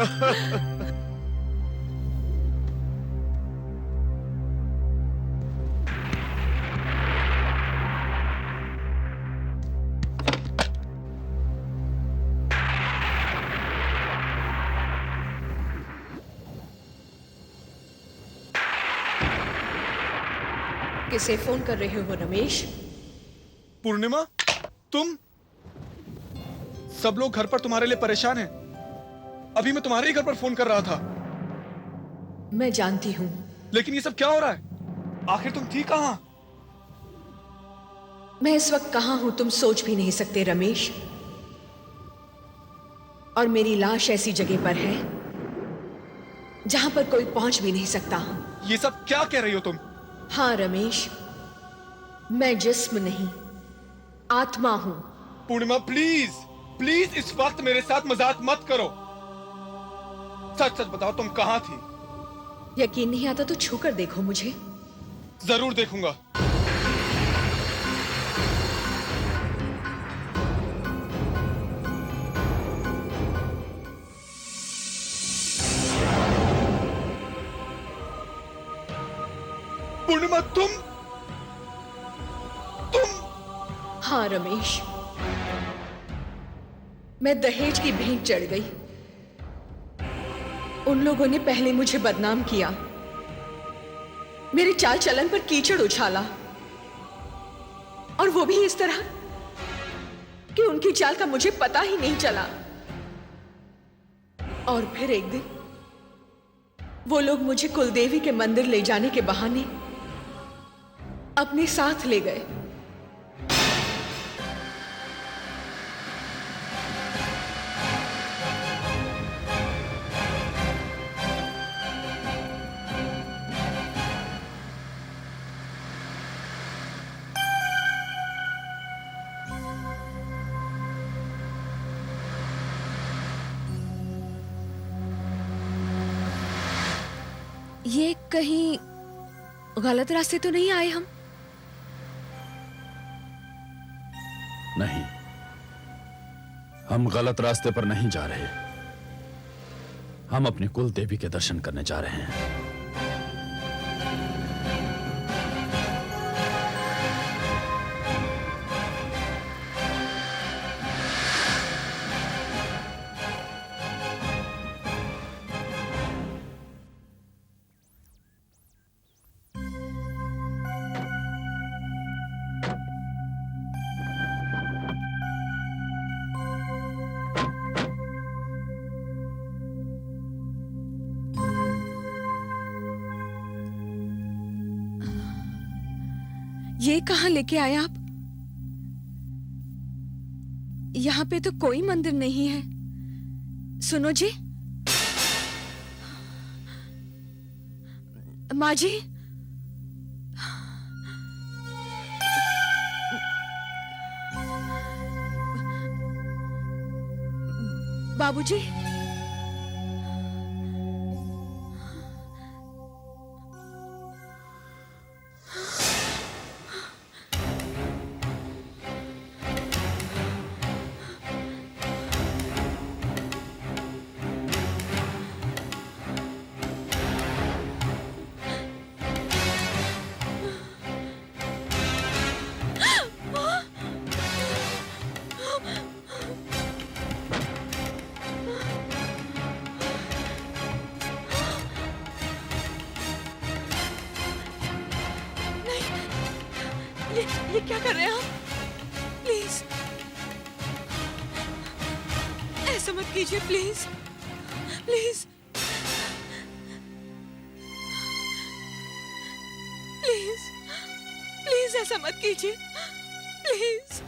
किसे फोन कर रहे हो रमेश? पूर्णिमा, तुम? सब लोग घर पर तुम्हारे लिए परेशान हैं। अभी मैं तुम्हारे ही घर पर फोन कर रहा था। मैं जानती हूं। लेकिन ये सब क्या हो रहा है? आखिर तुम थी कहां? मैं इस वक्त कहां हूं तुम सोच भी नहीं सकते रमेश। और मेरी लाश ऐसी जगह पर है जहां पर कोई पहुंच भी नहीं सकता। ये सब क्या कह रही हो तुम? हाँ रमेश, मैं जिस्म नहीं आत्मा हूं। पूर्णिमा प्लीज प्लीज इस वक्त मेरे साथ मजाक मत करो। सच सच बताओ तुम कहां थी? यकीन नहीं आता तो छू कर देखो मुझे। जरूर देखूंगा। पूर्णिमा तुम? हाँ रमेश, मैं दहेज की भेंट चढ़ गई। उन लोगों ने पहले मुझे बदनाम किया, मेरे चाल चलन पर कीचड़ उछाला, और वो भी इस तरह कि उनकी चाल का मुझे पता ही नहीं चला। और फिर एक दिन वो लोग मुझे कुलदेवी के मंदिर ले जाने के बहाने अपने साथ ले गए। ये कहीं गलत रास्ते तो नहीं आए हम? नहीं, हम गलत रास्ते पर नहीं जा रहे। हम अपनी कुल देवी के दर्शन करने जा रहे हैं। ये कहां लेके आए आप? यहां पे तो कोई मंदिर नहीं है। सुनो जी, माँ जी, बाबूजी, ये क्या कर रहे हैं आप? प्लीज ऐसा मत कीजिए, प्लीज प्लीज प्लीज प्लीज ऐसा मत कीजिए, प्लीज।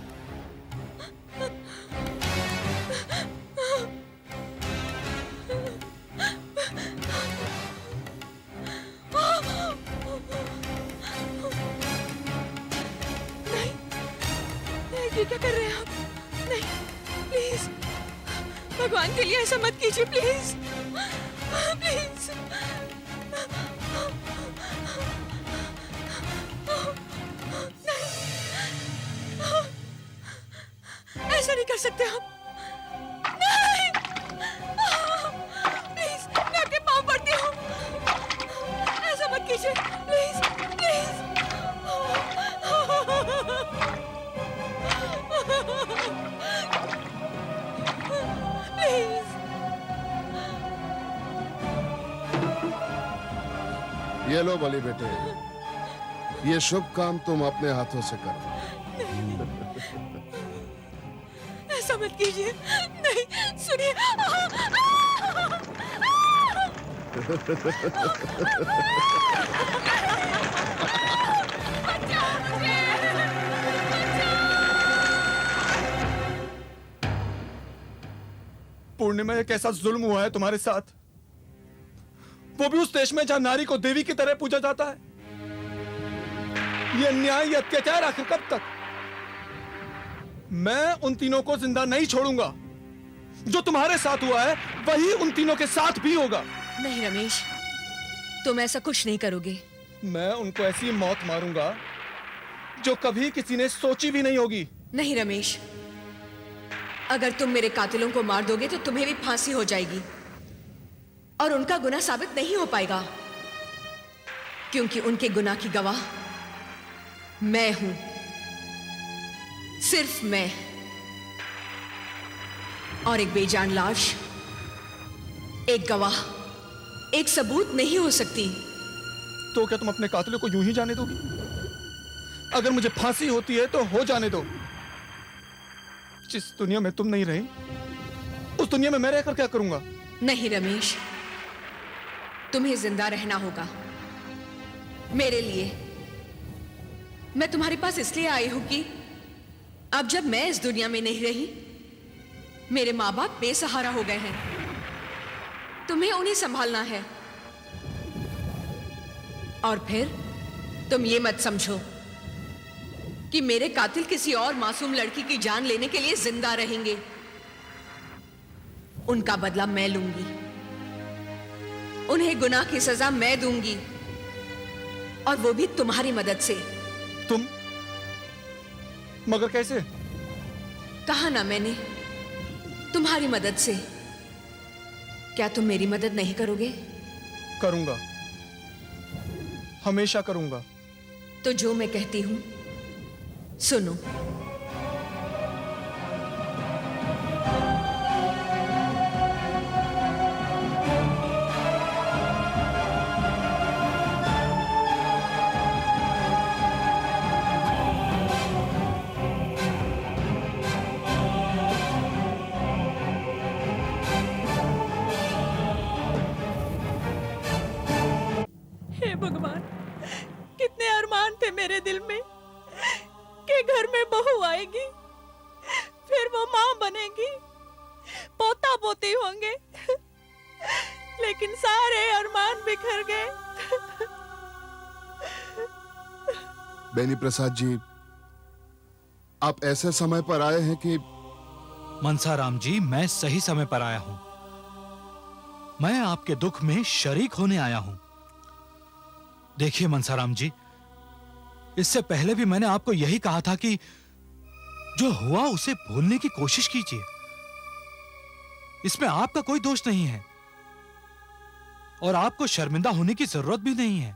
ये क्या कर रहे हैं आप? नहीं, प्लीज भगवान के लिए ऐसा मत कीजिए, प्लीज प्लीज। ऐसा नहीं कर सकते आप। नहीं, प्लीज, मैं आपके पाँव पड़ती हूँ, ऐसा मत कीजिए, प्लीज, प्लीज। प्लीज। ये लो बलि बेटे, ये शुभ काम तुम अपने हाथों से करो। ऐसा मत कीजिए, नहीं, सुनिए। पूर्णिमा, ये कैसा जुल्म हुआ है तुम्हारे साथ, वो भी उस देश में जहां नारी को देवी की तरह पूजा जाता है। ये अन्याय, ये अत्याचार आखिर कब तक? मैं उन तीनों को जिंदा नहीं छोड़ूंगा। जो तुम्हारे साथ हुआ है वही उन तीनों के साथ भी होगा। नहीं रमेश, तुम ऐसा कुछ नहीं करोगे। मैं उनको ऐसी मौत मारूंगा जो कभी किसी ने सोची भी नहीं होगी। नहीं रमेश, अगर तुम मेरे कातिलों को मार दोगे तो तुम्हें भी फांसी हो जाएगी और उनका गुनाह साबित नहीं हो पाएगा, क्योंकि उनके गुनाह की गवाह मैं हूं, सिर्फ मैं। और एक बेजान लाश, एक गवाह, एक सबूत नहीं हो सकती। तो क्या तुम अपने कातिलों को यूं ही जाने दोगी? अगर मुझे फांसी होती है तो हो जाने दो। जिस दुनिया में तुम नहीं रही, उस दुनिया में मैं रहकर क्या करूंगा? नहीं रमेश, तुम्हें जिंदा रहना होगा मेरे लिए। मैं तुम्हारे पास इसलिए आई हूं कि अब जब मैं इस दुनिया में नहीं रही, मेरे माँ बाप बेसहारा हो गए हैं। तुम्हें उन्हें संभालना है। और फिर तुम ये मत समझो कि मेरे कातिल किसी और मासूम लड़की की जान लेने के लिए जिंदा रहेंगे। उनका बदला मैं लूंगी, उन्हें गुनाह की सजा मैं दूंगी, और वो भी तुम्हारी मदद से। तुम? मगर कैसे? कहा ना मैंने, तुम्हारी मदद से। क्या तुम मेरी मदद नहीं करोगे? करूंगा, हमेशा करूंगा। तो जो मैं कहती हूं सुनो। हे भगवान, कितने अरमान थे मेरे दिल में कि घर में बहू आएगी, फिर वो माँ बनेगी, पोता पोती होंगे, लेकिन सारे अरमान बिखर गए। बेनी प्रसाद जी, आप ऐसे समय पर आए हैं कि मनसाराम जी, मैं सही समय पर आया हूं। मैं आपके दुख में शरीक होने आया हूं। देखिए मनसाराम जी, इससे पहले भी मैंने आपको यही कहा था कि जो हुआ उसे भूलने की कोशिश कीजिए। इसमें आपका कोई दोष नहीं है और आपको शर्मिंदा होने की जरूरत भी नहीं है।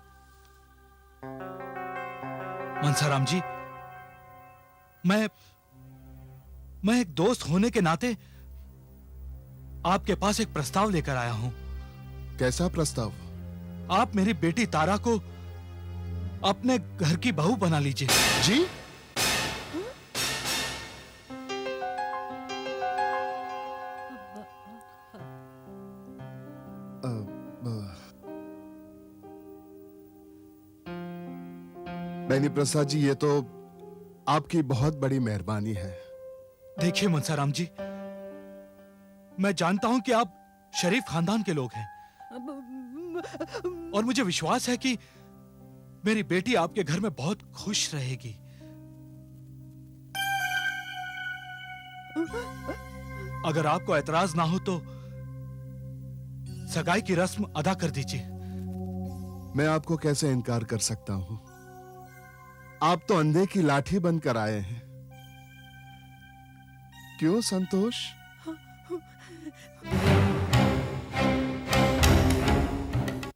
मनसाराम जी, मैं एक दोस्त होने के नाते आपके पास एक प्रस्ताव लेकर आया हूं। कैसा प्रस्ताव? आप मेरी बेटी तारा को अपने घर की बहू बना लीजिए। जी? बेनी प्रसाद जी, ये तो आपकी बहुत बड़ी मेहरबानी है। देखिए मनसाराम जी, मैं जानता हूं कि आप शरीफ खानदान के लोग हैं और मुझे विश्वास है कि मेरी बेटी आपके घर में बहुत खुश रहेगी। अगर आपको एतराज ना हो तो सगाई की रस्म अदा कर दीजिए। मैं आपको कैसे इनकार कर सकता हूं? आप तो अंधे की लाठी बनकर आए हैं। क्यों संतोष?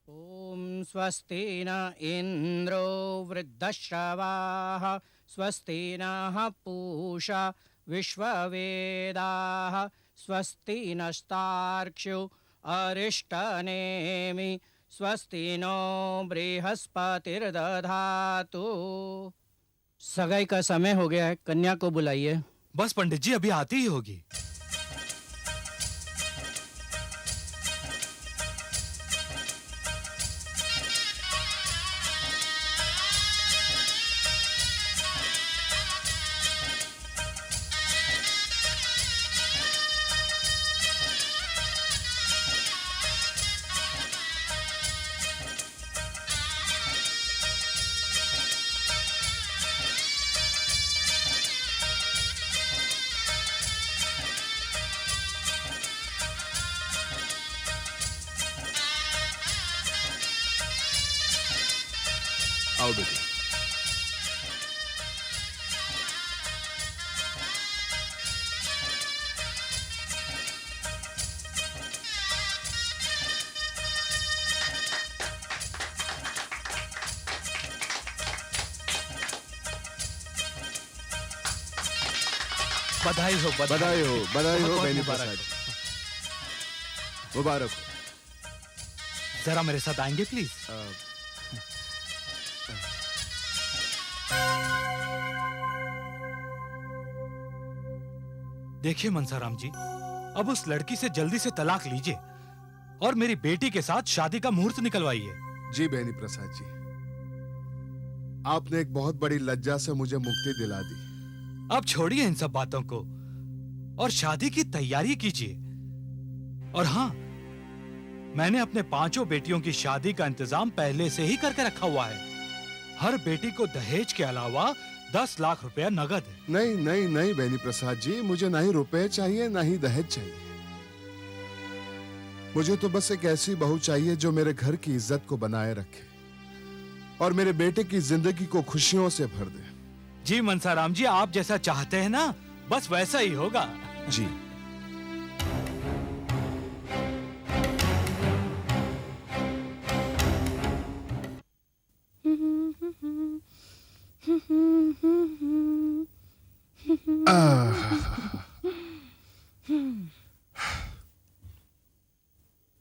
ओम स्वस्ति न इंद्रो वृद्धश्रवाः स्वस्ति नः पूषा विश्ववेदाः स्वस्ति नस्तार्क्ष्यो अरिष्टनेमि स्वस्ति नो बृहस्पतिर्दधातु। सगाई का समय हो गया है, कन्या को बुलाइए। बस पंडित जी, अभी आती ही होगी। आओ बेटी। बधाई हो, बधाई हो, बधाई हो बहुत बेनी मुबारक प्रसाद। हो। मुबारक हो। जरा मेरे साथ आएंगे प्लीज। देखिए मनसाराम जी, अब उस लड़की से जल्दी से तलाक लीजिए और मेरी बेटी के साथ शादी का मुहूर्त निकलवाइए। जी बेनी प्रसाद जी, आपने एक बहुत बड़ी लज्जा से मुझे मुक्ति दिला दी। अब छोड़िए इन सब बातों को और शादी की तैयारी कीजिए। और हाँ, मैंने अपने 5 बेटियों की शादी का इंतजाम पहले से ही करके रखा हुआ है। हर बेटी को दहेज के अलावा 10 लाख रुपया नगद है। नहीं नहीं नहीं बेनी प्रसाद जी, मुझे ना ही रुपए चाहिए ना ही दहेज चाहिए। मुझे तो बस एक ऐसी बहू चाहिए जो मेरे घर की इज्जत को बनाए रखे और मेरे बेटे की जिंदगी को खुशियों से भर दे। जी मनसाराम जी, आप जैसा चाहते हैं ना, बस वैसा ही होगा। जी।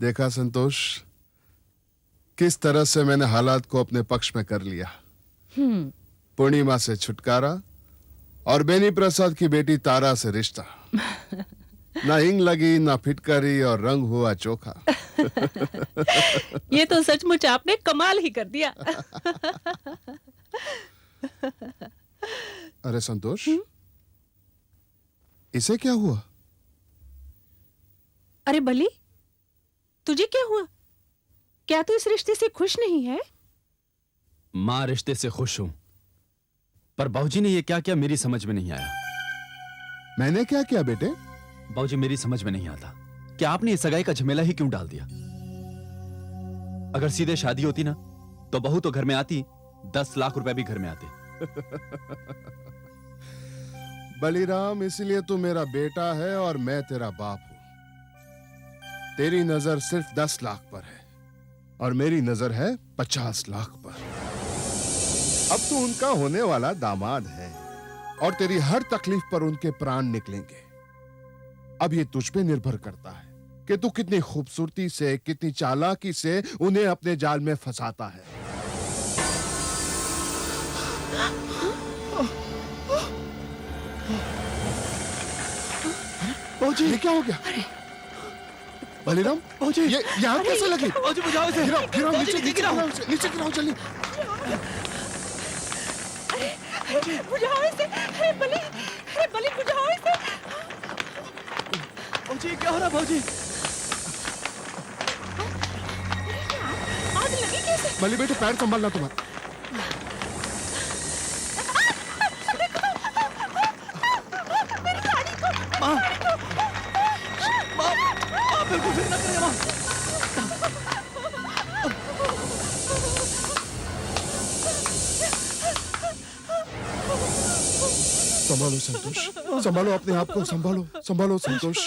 देखा संतोष, किस तरह से मैंने हालात को अपने पक्ष में कर लिया। पूर्णिमा से छुटकारा और बेनी प्रसाद की बेटी तारा से रिश्ता। ना हिंग लगी ना फिटकरी और रंग हुआ चोखा। ये तो सचमुच आपने कमाल ही कर दिया। अरे संतोष, इसे क्या हुआ? अरे बली, तुझे क्या हुआ? क्या तू इस रिश्ते से खुश नहीं है? मां, रिश्ते से खुश हूं, पर बाबूजी ने ये क्या किया मेरी समझ में नहीं आया। मैंने क्या किया बेटे? बाबूजी, मेरी समझ में नहीं आता कि आपने ये सगाई का झमेला ही क्यों डाल दिया। अगर सीधे शादी होती ना तो बहू तो घर में आती, 10 लाख रुपए भी घर में आते। बलिराम, इसलिए तू मेरा बेटा है और मैं तेरा बाप हूं। तेरी नजर सिर्फ 10 लाख पर है और मेरी नजर है 50 लाख पर। अब तू उनका होने वाला दामाद है और तेरी हर तकलीफ पर उनके प्राण निकलेंगे। अब ये तुझ पे निर्भर करता है कि तू कितनी खूबसूरती से, कितनी चालाकी से उन्हें अपने जाल में फंसाता है। बाबूजी, ये क्या हो गया? बलिराम, ये यहाँ कैसे लगी? बाबूजी, बुझाओ इसे। गिराओ, गिराओ, बाबूजी, नीचे गिराओ। नीचे गिराओ जल्दी। बुझाओ इसे। अरे बली बुझाओ इसे। बाबूजी, क्या हो रहा बाबूजी? आग लगी कैसे? बली बेटे, पैर संभालना तुम्हारा। बिल्कुल फिर ना करें मां। संभालो संतोष, संभालो अपने आप को, संभालो संभालो संतोष।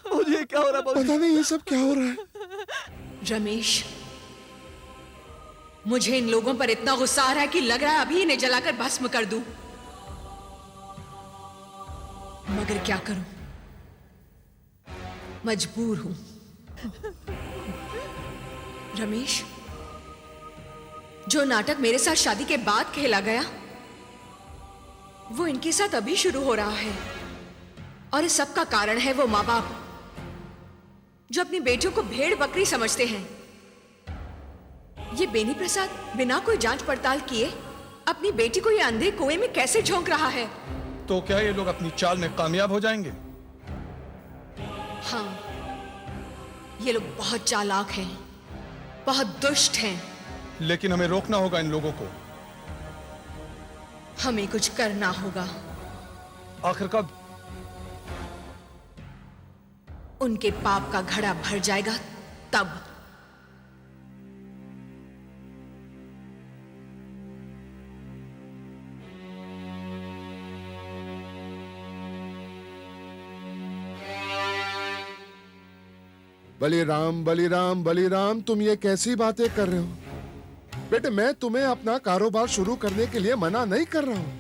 मुझे क्या हो रहा है? पता नहीं ये सब क्या हो रहा है। रमेश, मुझे इन लोगों पर इतना गुस्सा आ रहा है कि लग रहा है अभी इन्हें जलाकर भस्म कर दूं। मगर क्या करूं, मजबूर हूं। रमेश, जो नाटक मेरे साथ शादी के बाद खेला गया वो इनके साथ अभी शुरू हो रहा है, और इस सब का कारण है वो माँ बाप जो अपनी बेटियों को भेड़ बकरी समझते हैं। ये बेनी प्रसाद बिना कोई जांच पड़ताल किए अपनी बेटी को ये अंधे कुएं में कैसे झोंक रहा है? तो क्या ये लोग अपनी चाल में कामयाब हो जाएंगे? हाँ, ये लोग बहुत चालाक हैं, बहुत दुष्ट हैं। लेकिन हमें रोकना होगा इन लोगों को। हमें कुछ करना होगा। आखिर कब? उनके पाप का घड़ा भर जाएगा तब। बलिराम बलिराम बलिराम, तुम ये कैसी बातें कर रहे हो? बेटे, मैं तुम्हें अपना कारोबार शुरू करने के लिए मना नहीं कर रहा हूँ।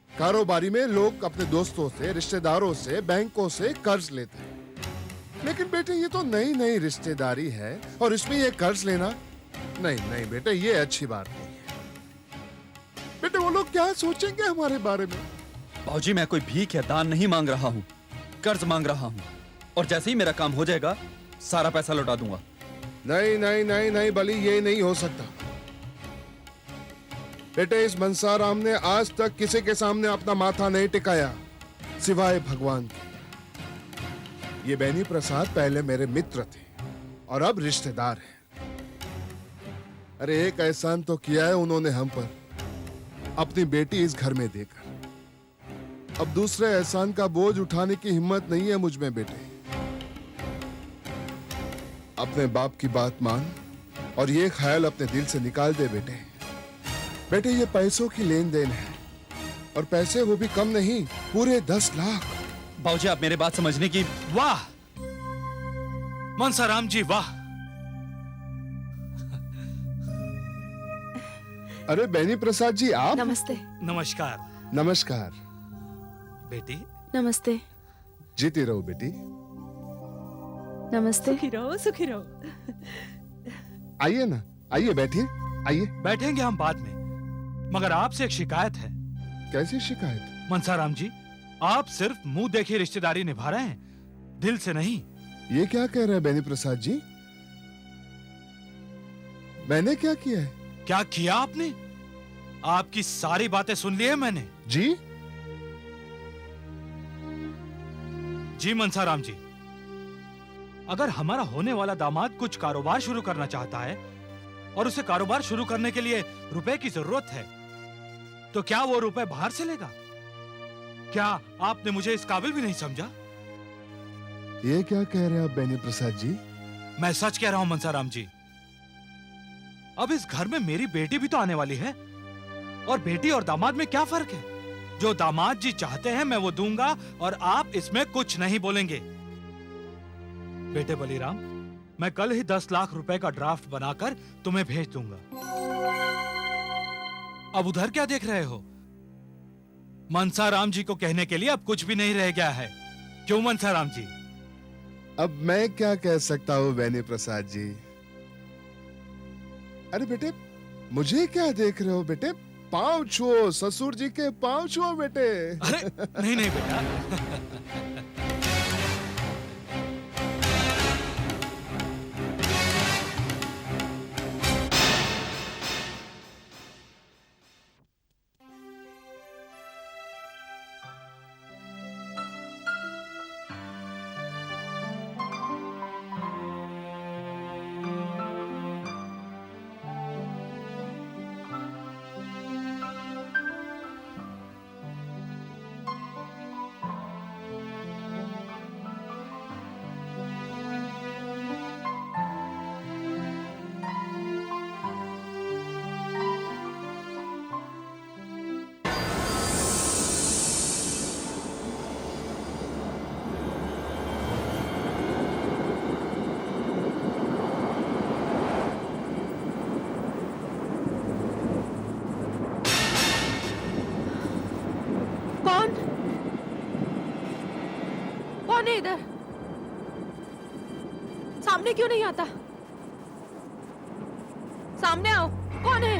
कारोबारी में लोग अपने दोस्तों से, रिश्तेदारों से, बैंकों से कर्ज लेते हैं। लेकिन बेटे, ये तो नई नई रिश्तेदारी है और इसमें ये कर्ज लेना, नहीं नहीं बेटे, ये अच्छी बात नहीं है। बेटे, वो लोग क्या सोचेंगे हमारे बारे में? बाबूजी, मैं कोई भीख या दान नहीं मांग रहा हूँ, कर्ज मांग रहा हूँ, और जैसे ही मेरा काम हो जाएगा सारा पैसा लौटा दूंगा। नहीं नहीं नहीं नहीं बली, ये नहीं हो सकता। बेटे, इस मनसाराम ने आज तक किसी के सामने अपना माथा नहीं टिकाया सिवाय भगवान के। ये बेनी प्रसाद पहले मेरे मित्र थे और अब रिश्तेदार हैं। अरे एक एहसान तो किया है उन्होंने हम पर, अपनी बेटी इस घर में देकर। अब दूसरे एहसान का बोझ उठाने की हिम्मत नहीं है मुझ में बेटे। अपने बाप की बात मान और ये ख्याल अपने दिल से निकाल दे बेटे। बेटे, ये पैसों की लेन देन है, और पैसे वो भी कम नहीं, पूरे 10 लाख। बाबूजी, आप मेरे बात समझने की। वाह मनसाराम जी, वाह। अरे बेनी प्रसाद जी, आप? नमस्ते। नमस्कार। नमस्कार बेटी। नमस्ते। जीती रहो बेटी। नमस्ते। सुखी रहो, सुखी रहो। आइए ना, आइए बैठिए, आइए। बैठेंगे हम बाद में, मगर आपसे एक शिकायत है। कैसी शिकायत? मनसाराम जी, आप सिर्फ मुंह देखी रिश्तेदारी निभा रहे हैं, दिल से नहीं। ये क्या कह रहे हैं बेनी प्रसाद जी? मैंने क्या किया है? क्या किया आपने? आपकी सारी बातें सुन ली है मैंने। जी? जी मनसाराम जी, अगर हमारा होने वाला दामाद कुछ कारोबार शुरू करना चाहता है और उसे कारोबार शुरू करने के लिए रुपए की जरूरत है, तो क्या वो रुपए बाहर से लेगा? क्या आपने मुझे इस काबिल भी नहीं समझा? ये क्या कह रहे हैं आप बेनी प्रसाद जी? मैं सच कह रहा हूं मनसाराम जी। अब इस घर में मेरी बेटी भी तो आने वाली है, और बेटी और दामाद में क्या फर्क है? जो दामाद जी चाहते हैं मैं वो दूंगा, और आप इसमें कुछ नहीं बोलेंगे। बेटे बलिराम, मैं कल ही 10 लाख रुपए का ड्राफ्ट बनाकर तुम्हें भेज दूंगा। अब उधर क्या देख रहे हो? मनसाराम जी को कहने के लिए अब कुछ भी नहीं रह गया है। क्यों मनसाराम जी? अब मैं क्या कह सकता हूँ बेनी प्रसाद जी? अरे बेटे, मुझे क्या देख रहे हो बेटे? पांव छुओ, ससुर जी के पांव छुओ बेटे। अरे नहीं नहीं बेटा। सामने क्यों नहीं आता? सामने आओ, कौन है?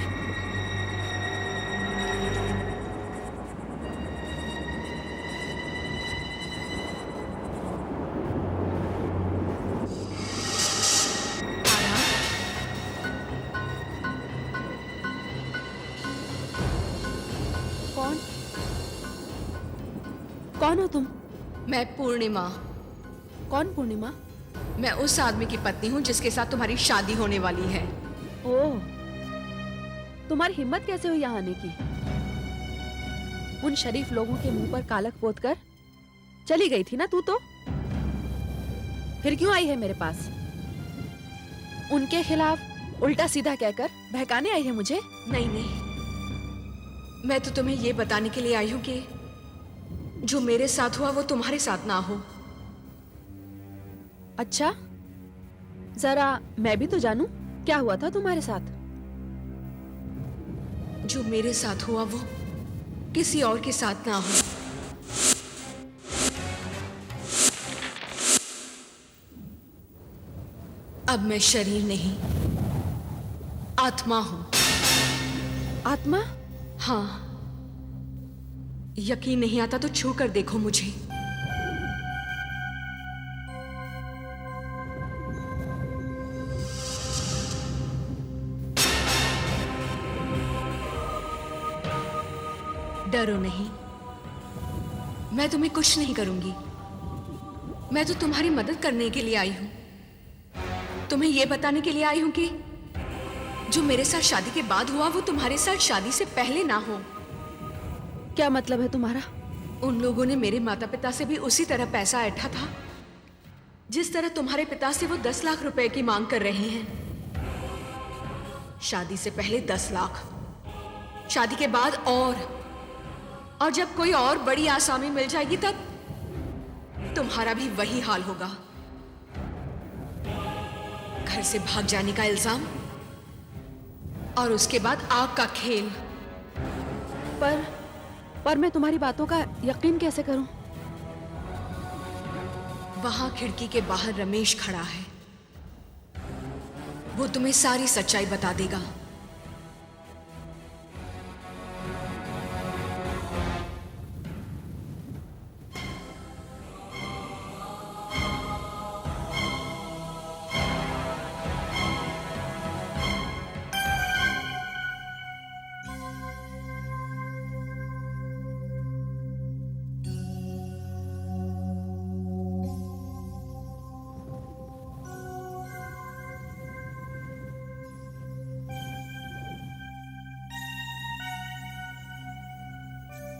कौन? कौन हो तुम? मैं पूर्णिमा। कौन पूर्णिमा? मैं उस आदमी की पत्नी हूँ जिसके साथ तुम्हारी शादी होने वाली है। ओह, तुम्हारी हिम्मत कैसे हुई यहाँ आने की? उन शरीफ लोगों के मुंह पर कालक पोत कर चली गई थी ना तू तो? फिर क्यों आई है मेरे पास? उनके खिलाफ उल्टा सीधा कहकर बहकाने आई है मुझे? नहीं नहीं, मैं तो तुम्हें ये बताने के लिए आई हूँ कि जो मेरे साथ हुआ वो तुम्हारे साथ ना हो। अच्छा, जरा मैं भी तो जानूं क्या हुआ था तुम्हारे साथ? जो मेरे साथ हुआ वो किसी और के साथ ना हो। अब मैं शरीर नहीं, आत्मा हूं। आत्मा? हाँ, यकीन नहीं आता तो छू कर देखो मुझे। डरो नहीं, मैं तुम्हें कुछ नहीं करूंगी। मैं तो तुम्हारी मदद करने के लिए आई हूं, तुम्हें यह बताने के लिए आई हूं कि जो मेरे साथ शादी के बाद हुआ वो तुम्हारे साथ शादी से पहले ना हो। क्या मतलब है तुम्हारा? उन लोगों ने मेरे माता पिता से भी उसी तरह पैसा ऐंठा था जिस तरह तुम्हारे पिता से वो 10 लाख रुपए की मांग कर रहे हैं। शादी से पहले 10 लाख, शादी के बाद और जब कोई और बड़ी आसामी मिल जाएगी तब तुम्हारा भी वही हाल होगा। घर से भाग जाने का इल्जाम और उसके बाद आग का खेल। पर मैं तुम्हारी बातों का यकीन कैसे करूं? वहां खिड़की के बाहर रमेश खड़ा है, वो तुम्हें सारी सच्चाई बता देगा।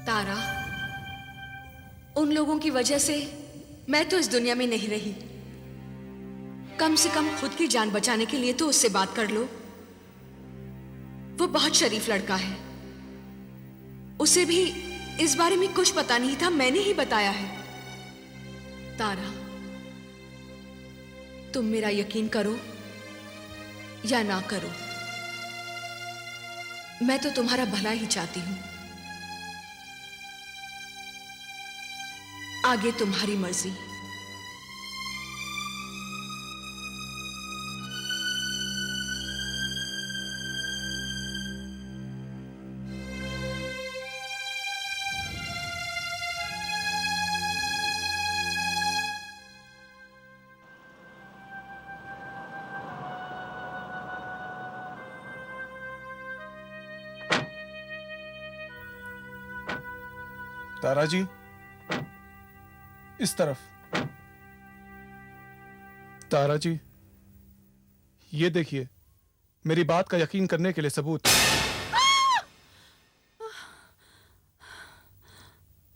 तारा, उन लोगों की वजह से मैं तो इस दुनिया में नहीं रही। कम से कम खुद की जान बचाने के लिए तो उससे बात कर लो। वो बहुत शरीफ लड़का है, उसे भी इस बारे में कुछ पता नहीं था, मैंने ही बताया है। तारा, तुम मेरा यकीन करो या ना करो, मैं तो तुम्हारा भला ही चाहती हूं। आगे तुम्हारी मर्जी। तारा जी, इस तरफ। तारा जी, ये देखिए, मेरी बात का यकीन करने के लिए सबूत।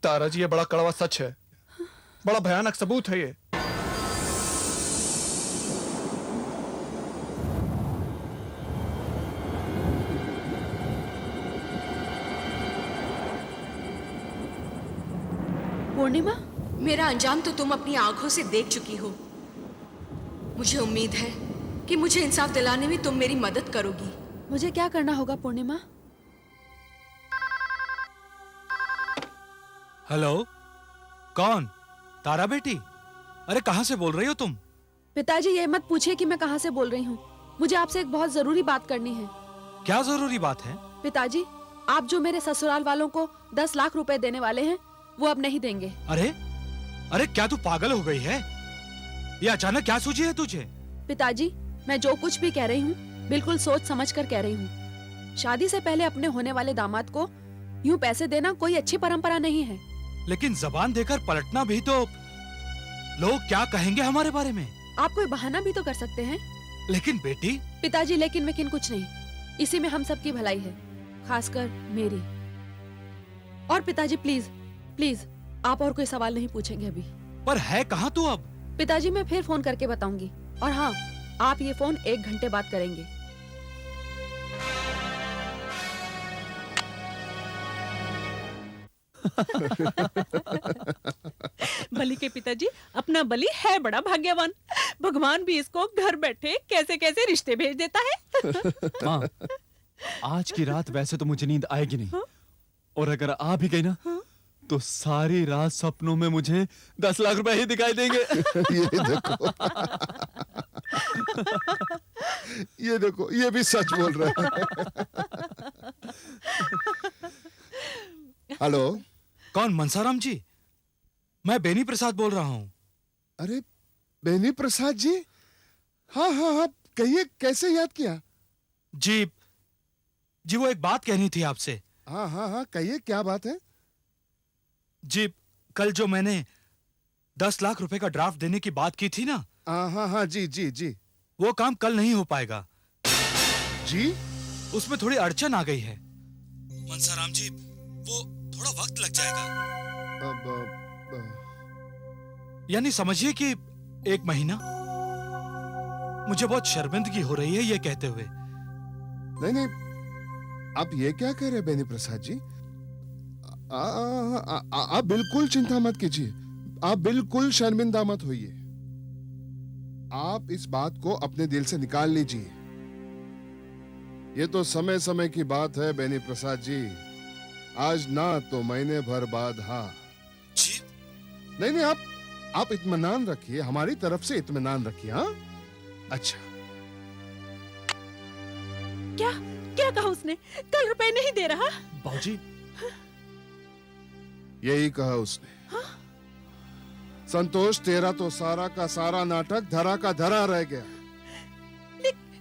तारा जी, ये बड़ा कड़वा सच है, बड़ा भयानक सबूत है ये। पूर्णिमा, मेरा अंजाम तो तुम अपनी आंखों से देख चुकी हो। मुझे उम्मीद है कि मुझे इंसाफ दिलाने में तुम मेरी मदद करोगी। मुझे क्या करना होगा पूर्णिमा? हेलो, कौन? तारा बेटी? अरे कहां से बोल रही हो तुम? पिताजी ये मत पूछिए कि मैं कहाँ से बोल रही हूँ। मुझे आपसे एक बहुत जरूरी बात करनी है। क्या जरूरी बात है? पिताजी, आप जो मेरे ससुराल वालों को 10 लाख रुपए देने वाले हैं, वो अब नहीं देंगे। अरे अरे, क्या तू पागल हो गई है? ये अचानक क्या सूझी है तुझे? पिताजी, मैं जो कुछ भी कह रही हूँ बिल्कुल सोच समझ कर कह रही हूँ। शादी से पहले अपने होने वाले दामाद को यूं पैसे देना कोई अच्छी परंपरा नहीं है। लेकिन जबान देकर पलटना भी तो, लोग क्या कहेंगे हमारे बारे में? आप कोई बहाना भी तो कर सकते हैं। लेकिन बेटी। पिताजी, लेकिन वेकिन कुछ नहीं, इसी में हम सबकी भलाई है, खासकर मेरी। और पिताजी प्लीज प्लीज, आप और कोई सवाल नहीं पूछेंगे अभी। पर है कहाँ तू अब? पिताजी, मैं फिर फोन करके बताऊंगी। और हाँ, आप ये फोन 1 घंटे बाद करेंगे। बलि के पिताजी, अपना बलि है बड़ा भाग्यवान। भगवान भी इसको घर बैठे कैसे कैसे रिश्ते भेज देता है। माँ, आज की रात वैसे तो मुझे नींद आएगी नहीं, और अगर आ भी गई ना, तो सारी रात सपनों में मुझे 10 लाख रुपए ही दिखाई देंगे। ये देखो, ये भी सच बोल रहा है। हेलो, कौन? मनसाराम जी, मैं बेनी प्रसाद बोल रहा हूँ। अरे बेनी प्रसाद जी, हाँ हाँ हाँ, कहिए, कैसे याद किया? जी वो एक बात कहनी थी आपसे। हाँ हाँ हाँ, कहिए, क्या बात है? जी, कल जो मैंने 10 लाख रुपए का ड्राफ्ट देने की बात की थी ना। हाँ हाँ हाँ, जी जी जी। वो काम कल नहीं हो पाएगा। जी? उसमें थोड़ी अड़चन आ गई है मनसाराम जी, वो थोड़ा वक्त लग जाएगा। यानी समझिए कि 1 महीना। मुझे बहुत शर्मिंदगी हो रही है ये कहते हुए। नहीं नहीं, आप ये क्या कह रहे हैं बेनी प्रसाद जी? आप बिल्कुल चिंता मत कीजिए, आप बिल्कुल शर्मिंदा मत होइए। आप इस बात को अपने दिल से निकाल लीजिए। ये तो समय समय की बात है बेनी प्रसाद जी, आज ना तो महीने भर बाद। हाँ जी? नहीं नहीं, आप इत्मीनान रखिए, हमारी तरफ से इत्मीनान रखिए। हाँ, अच्छा। क्या क्या कहा उसने? कल रुपए नहीं दे रहा? बाबूजी, यही कहा उसने। हाँ? संतोष, तेरा तो सारा का सारा नाटक धरा का धरा रह गया।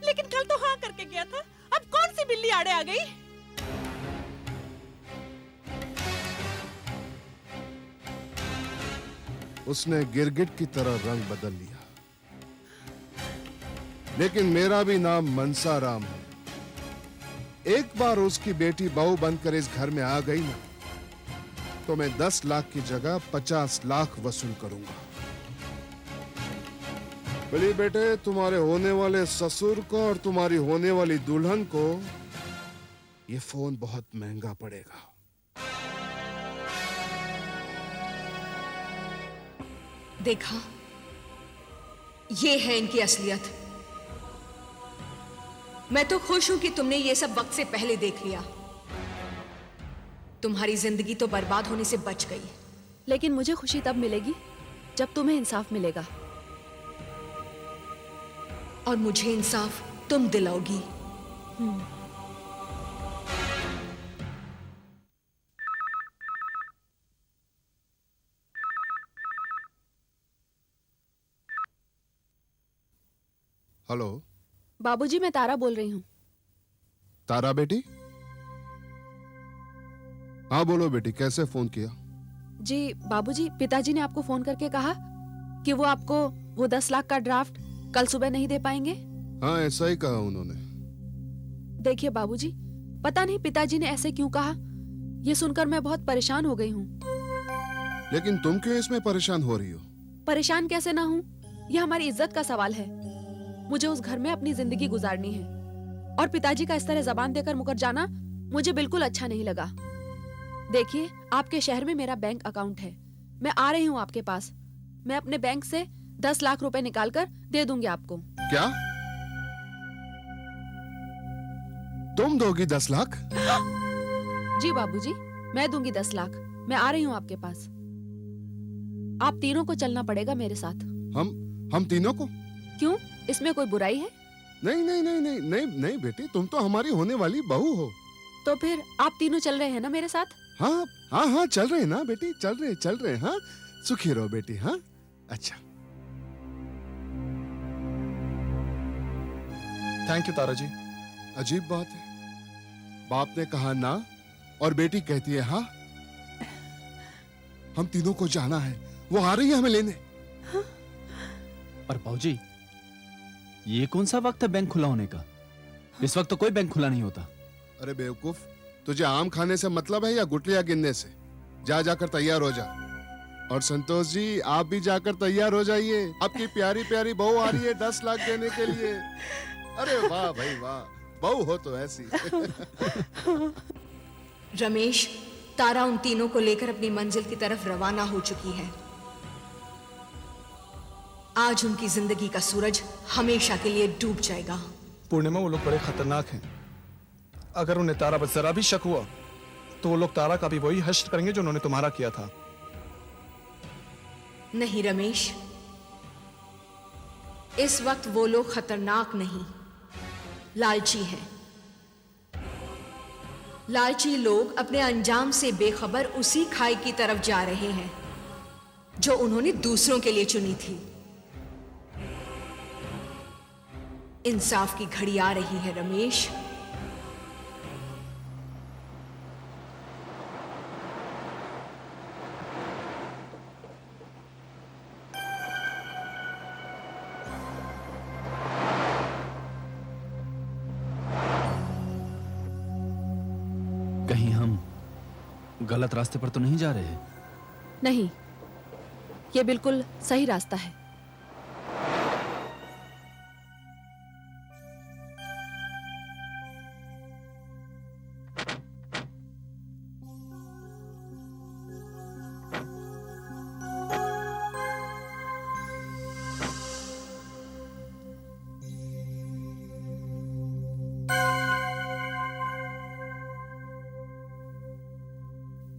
लेकिन कल तो हाँ करके गया था, अब कौन सी बिल्ली आड़े आ गई? उसने गिरगिट की तरह रंग बदल लिया, लेकिन मेरा भी नाम मनसाराम है। एक बार उसकी बेटी बहू बनकर इस घर में आ गई ना, तो मैं 10 लाख की जगह 50 लाख वसूल करूंगा। बोलिए बेटे, तुम्हारे होने वाले ससुर को और तुम्हारी होने वाली दुल्हन को ये फोन बहुत महंगा पड़ेगा। देखा, ये है इनकी असलियत। मैं तो खुश हूं कि तुमने ये सब वक्त से पहले देख लिया। तुम्हारी जिंदगी तो बर्बाद होने से बच गई। लेकिन मुझे खुशी तब मिलेगी जब तुम्हें इंसाफ मिलेगा। और मुझे इंसाफ तुम दिलाओगी। हेलो बाबूजी, मैं तारा बोल रही हूँ। तारा बेटी? हाँ बोलो बेटी, कैसे फोन किया? जी बाबूजी, पिताजी ने आपको फोन करके कहा कि वो आपको वो 10 लाख का ड्राफ्ट कल सुबह नहीं दे पाएंगे। हाँ, ऐसा ही कहा उन्होंने। देखिए बाबूजी, पता नहीं पिताजी ने ऐसे क्यों कहा, ये सुनकर मैं बहुत परेशान हो गई हूँ। लेकिन तुम क्यों इसमें परेशान हो रही हो? परेशान कैसे ना हूँ, ये हमारी इज्जत का सवाल है। मुझे उस घर में अपनी जिंदगी गुजारनी है, और पिताजी का इस तरह जबान देकर मुकर जाना मुझे बिल्कुल अच्छा नहीं लगा। देखिए, आपके शहर में मेरा बैंक अकाउंट है, मैं आ रही हूँ आपके पास। मैं अपने बैंक से 10 लाख रुपए निकालकर दे दूंगी आपको। क्या तुम दोगी 10 लाख? जी बाबूजी, मैं दूंगी 10 लाख। मैं आ रही हूँ आपके पास। आप तीनों को चलना पड़ेगा मेरे साथ। हम तीनों को? क्यों, इसमें कोई बुराई है? नहीं नहीं नहीं नहीं नहीं नहीं बेटी, तुम तो हमारी होने वाली बहू हो। तो फिर आप तीनों चल रहे हैं ना मेरे साथ? हाँ हाँ हाँ, चल रहे ना बेटी, चल रहे। हाँ, सुखी रहो बेटी। हाँ, अच्छा। थैंक यू तारा जी। अजीब बात है, बाप ने कहा ना और बेटी कहती है हाँ। हम तीनों को जाना है, वो आ रही है हमें लेने। पर बाबूजी, ये कौन सा वक्त है बैंक खुला होने का? इस वक्त तो कोई बैंक खुला नहीं होता। अरे बेवकूफ, तुझे आम खाने से मतलब है या गुटलियां गिनने से? जा जाकर तैयार हो जा। और संतोष जी, आप भी जाकर तैयार हो जाइए, आपकी प्यारी प्यारी बहू आ रही है 10 लाख देने के लिए। अरे वाह भाई वाह, बहू हो तो ऐसी। रमेश, तारा उन तीनों को लेकर अपनी मंजिल की तरफ रवाना हो चुकी है। आज उनकी जिंदगी का सूरज हमेशा के लिए डूब जाएगा। पूर्णिमा, वो लोग बड़े खतरनाक हैं। अगर उन्हें तारा पर जरा भी शक हुआ तो वो लोग तारा का भी वही हश्र करेंगे जो उन्होंने तुम्हारा किया था। नहीं रमेश, इस वक्त वो लोग खतरनाक नहीं, लालची हैं। लालची लोग अपने अंजाम से बेखबर उसी खाई की तरफ जा रहे हैं जो उन्होंने दूसरों के लिए चुनी थी। इंसाफ की घड़ी आ रही है रमेश। कहीं हम गलत रास्ते पर तो नहीं जा रहे? नहीं, ये बिल्कुल सही रास्ता है।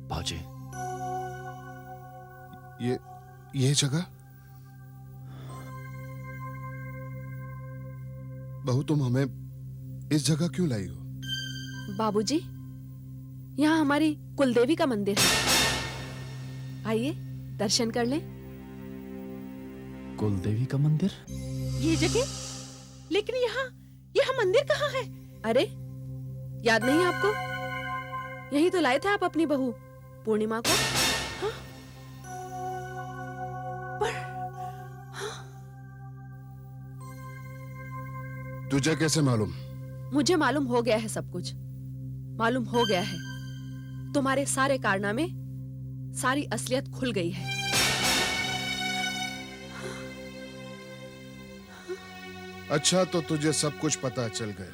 बाबूजी, ये जगह? बहू, तुम हमें इस जगह क्यों लाई हो? बाबूजी, यहाँ हमारी कुलदेवी का मंदिर है। आइए दर्शन कर लें। कुलदेवी का मंदिर? ये जगह? लेकिन यहाँ मंदिर कहाँ है? अरे, याद नहीं आपको? यही तो लाए थे आप अपनी बहू पूर्णिमा को। हाँ? तुझे कैसे मालूम? मुझे मालूम हो गया है, सब कुछ मालूम हो गया है। तुम्हारे सारे कारनामे, सारी असलियत खुल गई है। अच्छा, तो तुझे सब कुछ पता चल गया,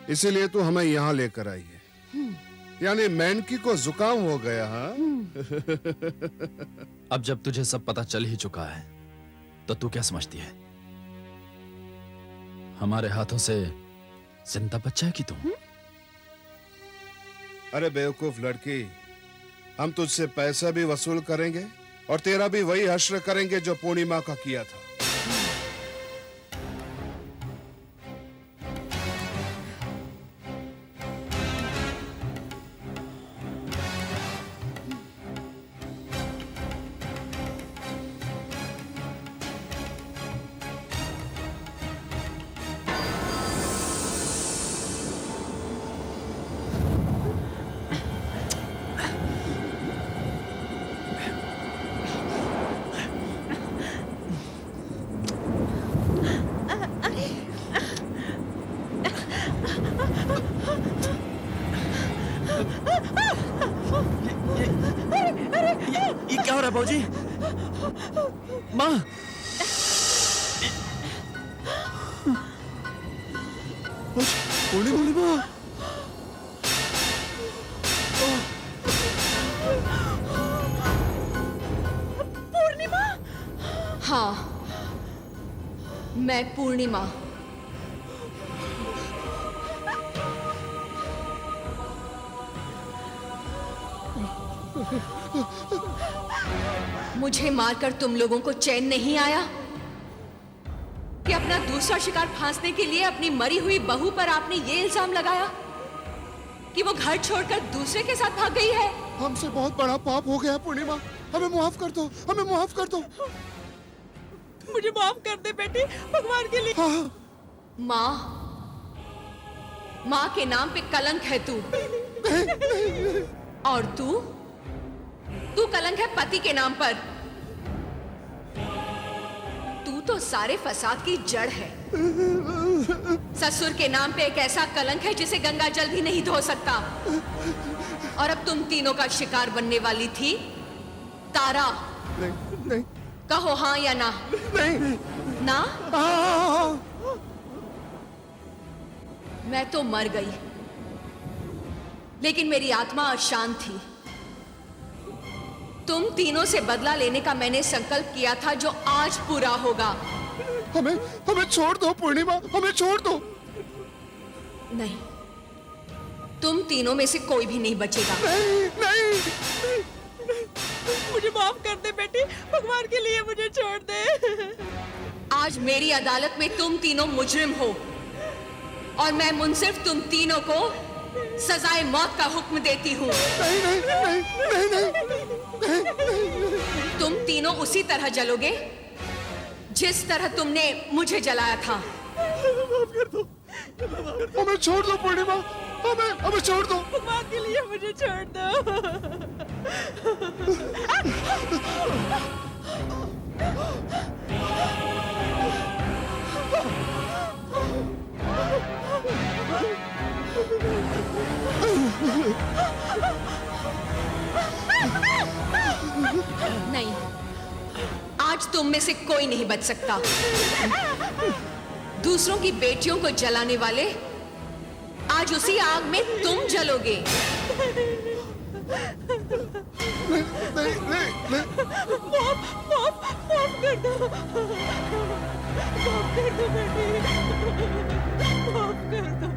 इसीलिए तू हमें यहाँ लेकर आई है। यानी मेंढकी को जुकाम हो गया। हाँ? अब जब तुझे सब पता चल ही चुका है तो तू क्या समझती है, हमारे हाथों से जिंदा बच जाएगी तुम? अरे बेवकूफ लड़की, हम तुझसे पैसा भी वसूल करेंगे और तेरा भी वही हश्र करेंगे जो पूर्णिमा का किया था। ये क्या हो रहा है बाबूजी? माँ! पूर्णिमा! पूर्णिमा? हाँ, मैं पूर्णिमा। मुझे मारकर तुम लोगों को चैन नहीं आया? दूसरा शिकार फांसने के लिए अपनी मरी हुई बहू पर आपने ये इल्जाम लगाया कि वो घर छोड़कर दूसरे के साथ भाग गई है। हमसे बहुत बड़ा पाप हो गया पूर्णिमा, हमें माफ कर दो, हमें माफ कर दो। मुझे माफ कर दे बेटी, भगवान के लिए। हाँ। माँ के नाम पे कलंक है तू। और तू कलंक है पति के नाम पर। तू तो सारे फसाद की जड़ है। ससुर के नाम पे एक ऐसा कलंक है जिसे गंगा जल भी नहीं धो सकता। और अब तुम तीनों का शिकार बनने वाली थी तारा। नहीं। कहो हाँ या ना? नहीं। ना? हाँ। मैं तो मर गई, लेकिन मेरी आत्मा अशांत थी। तुम तीनों से बदला लेने का मैंने संकल्प किया था, जो आज पूरा होगा। हमें छोड़ दो पूर्णिमा, हमें छोड़ दो। नहीं, तुम तीनों में से कोई भी नहीं बचेगा। नहीं। मुझे माफ कर दे बेटी, भगवान के लिए मुझे छोड़ दे। आज मेरी अदालत में तुम तीनों मुजरिम हो और मैं मुनसिफ तुम तीनों को सजाए मौत का हुक्म देती हूँ। नहीं। तुम तीनों उसी तरह जलोगे जिस तरह तुमने मुझे जलाया था। हमें छोड़ दो पूर्णिमा, हमें छोड़ दो। भगवान के लिए मुझे छोड़ दो। नहीं, आज तुम में से कोई नहीं बच सकता। दूसरों की बेटियों को जलाने वाले, आज उसी आग में तुम जलोगे। माफ कर दो। माफ कर दो बेटी, माफ कर दो।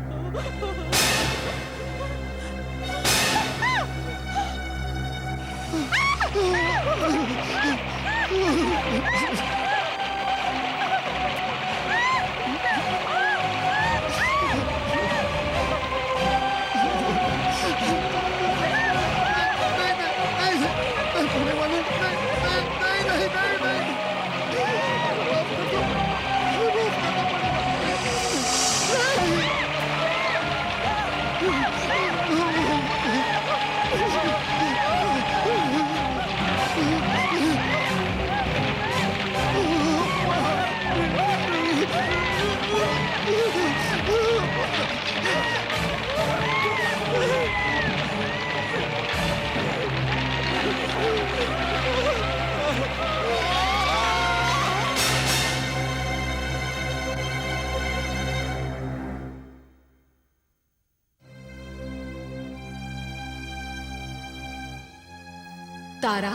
तारा,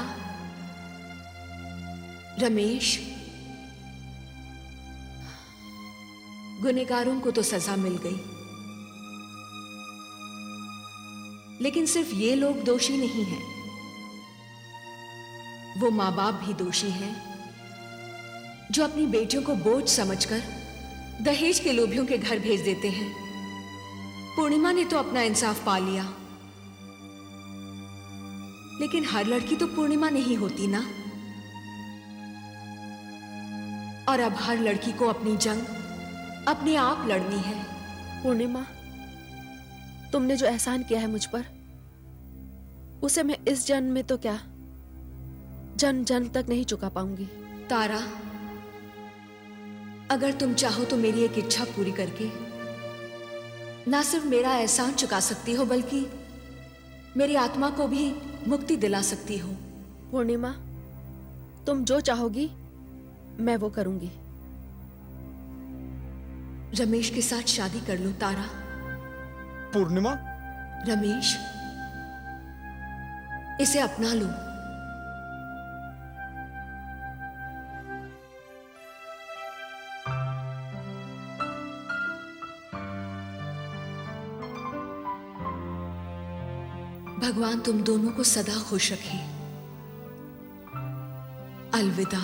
रमेश, गुनहगारों को तो सजा मिल गई, लेकिन सिर्फ ये लोग दोषी नहीं हैं। वो माँ बाप भी दोषी हैं, जो अपनी बेटियों को बोझ समझकर दहेज के लोभियों के घर भेज देते हैं। पूर्णिमा ने तो अपना इंसाफ पा लिया, लेकिन हर लड़की तो पूर्णिमा नहीं होती ना। और अब हर लड़की को अपनी जंग अपने आप लड़नी है। पूर्णिमा, तुमने जो एहसान किया है मुझ पर, उसे मैं इस जन्म में तो क्या, जन्म जन्म तक नहीं चुका पाऊंगी। तारा, अगर तुम चाहो तो मेरी एक इच्छा पूरी करके ना सिर्फ मेरा एहसान चुका सकती हो, बल्कि मेरी आत्मा को भी मुक्ति दिला सकती हो। पूर्णिमा, तुम जो चाहोगी मैं वो करूंगी। रमेश के साथ शादी कर लो तारा। पूर्णिमा? रमेश, इसे अपना लो। भगवान तुम दोनों को सदा खुश रखे। अलविदा।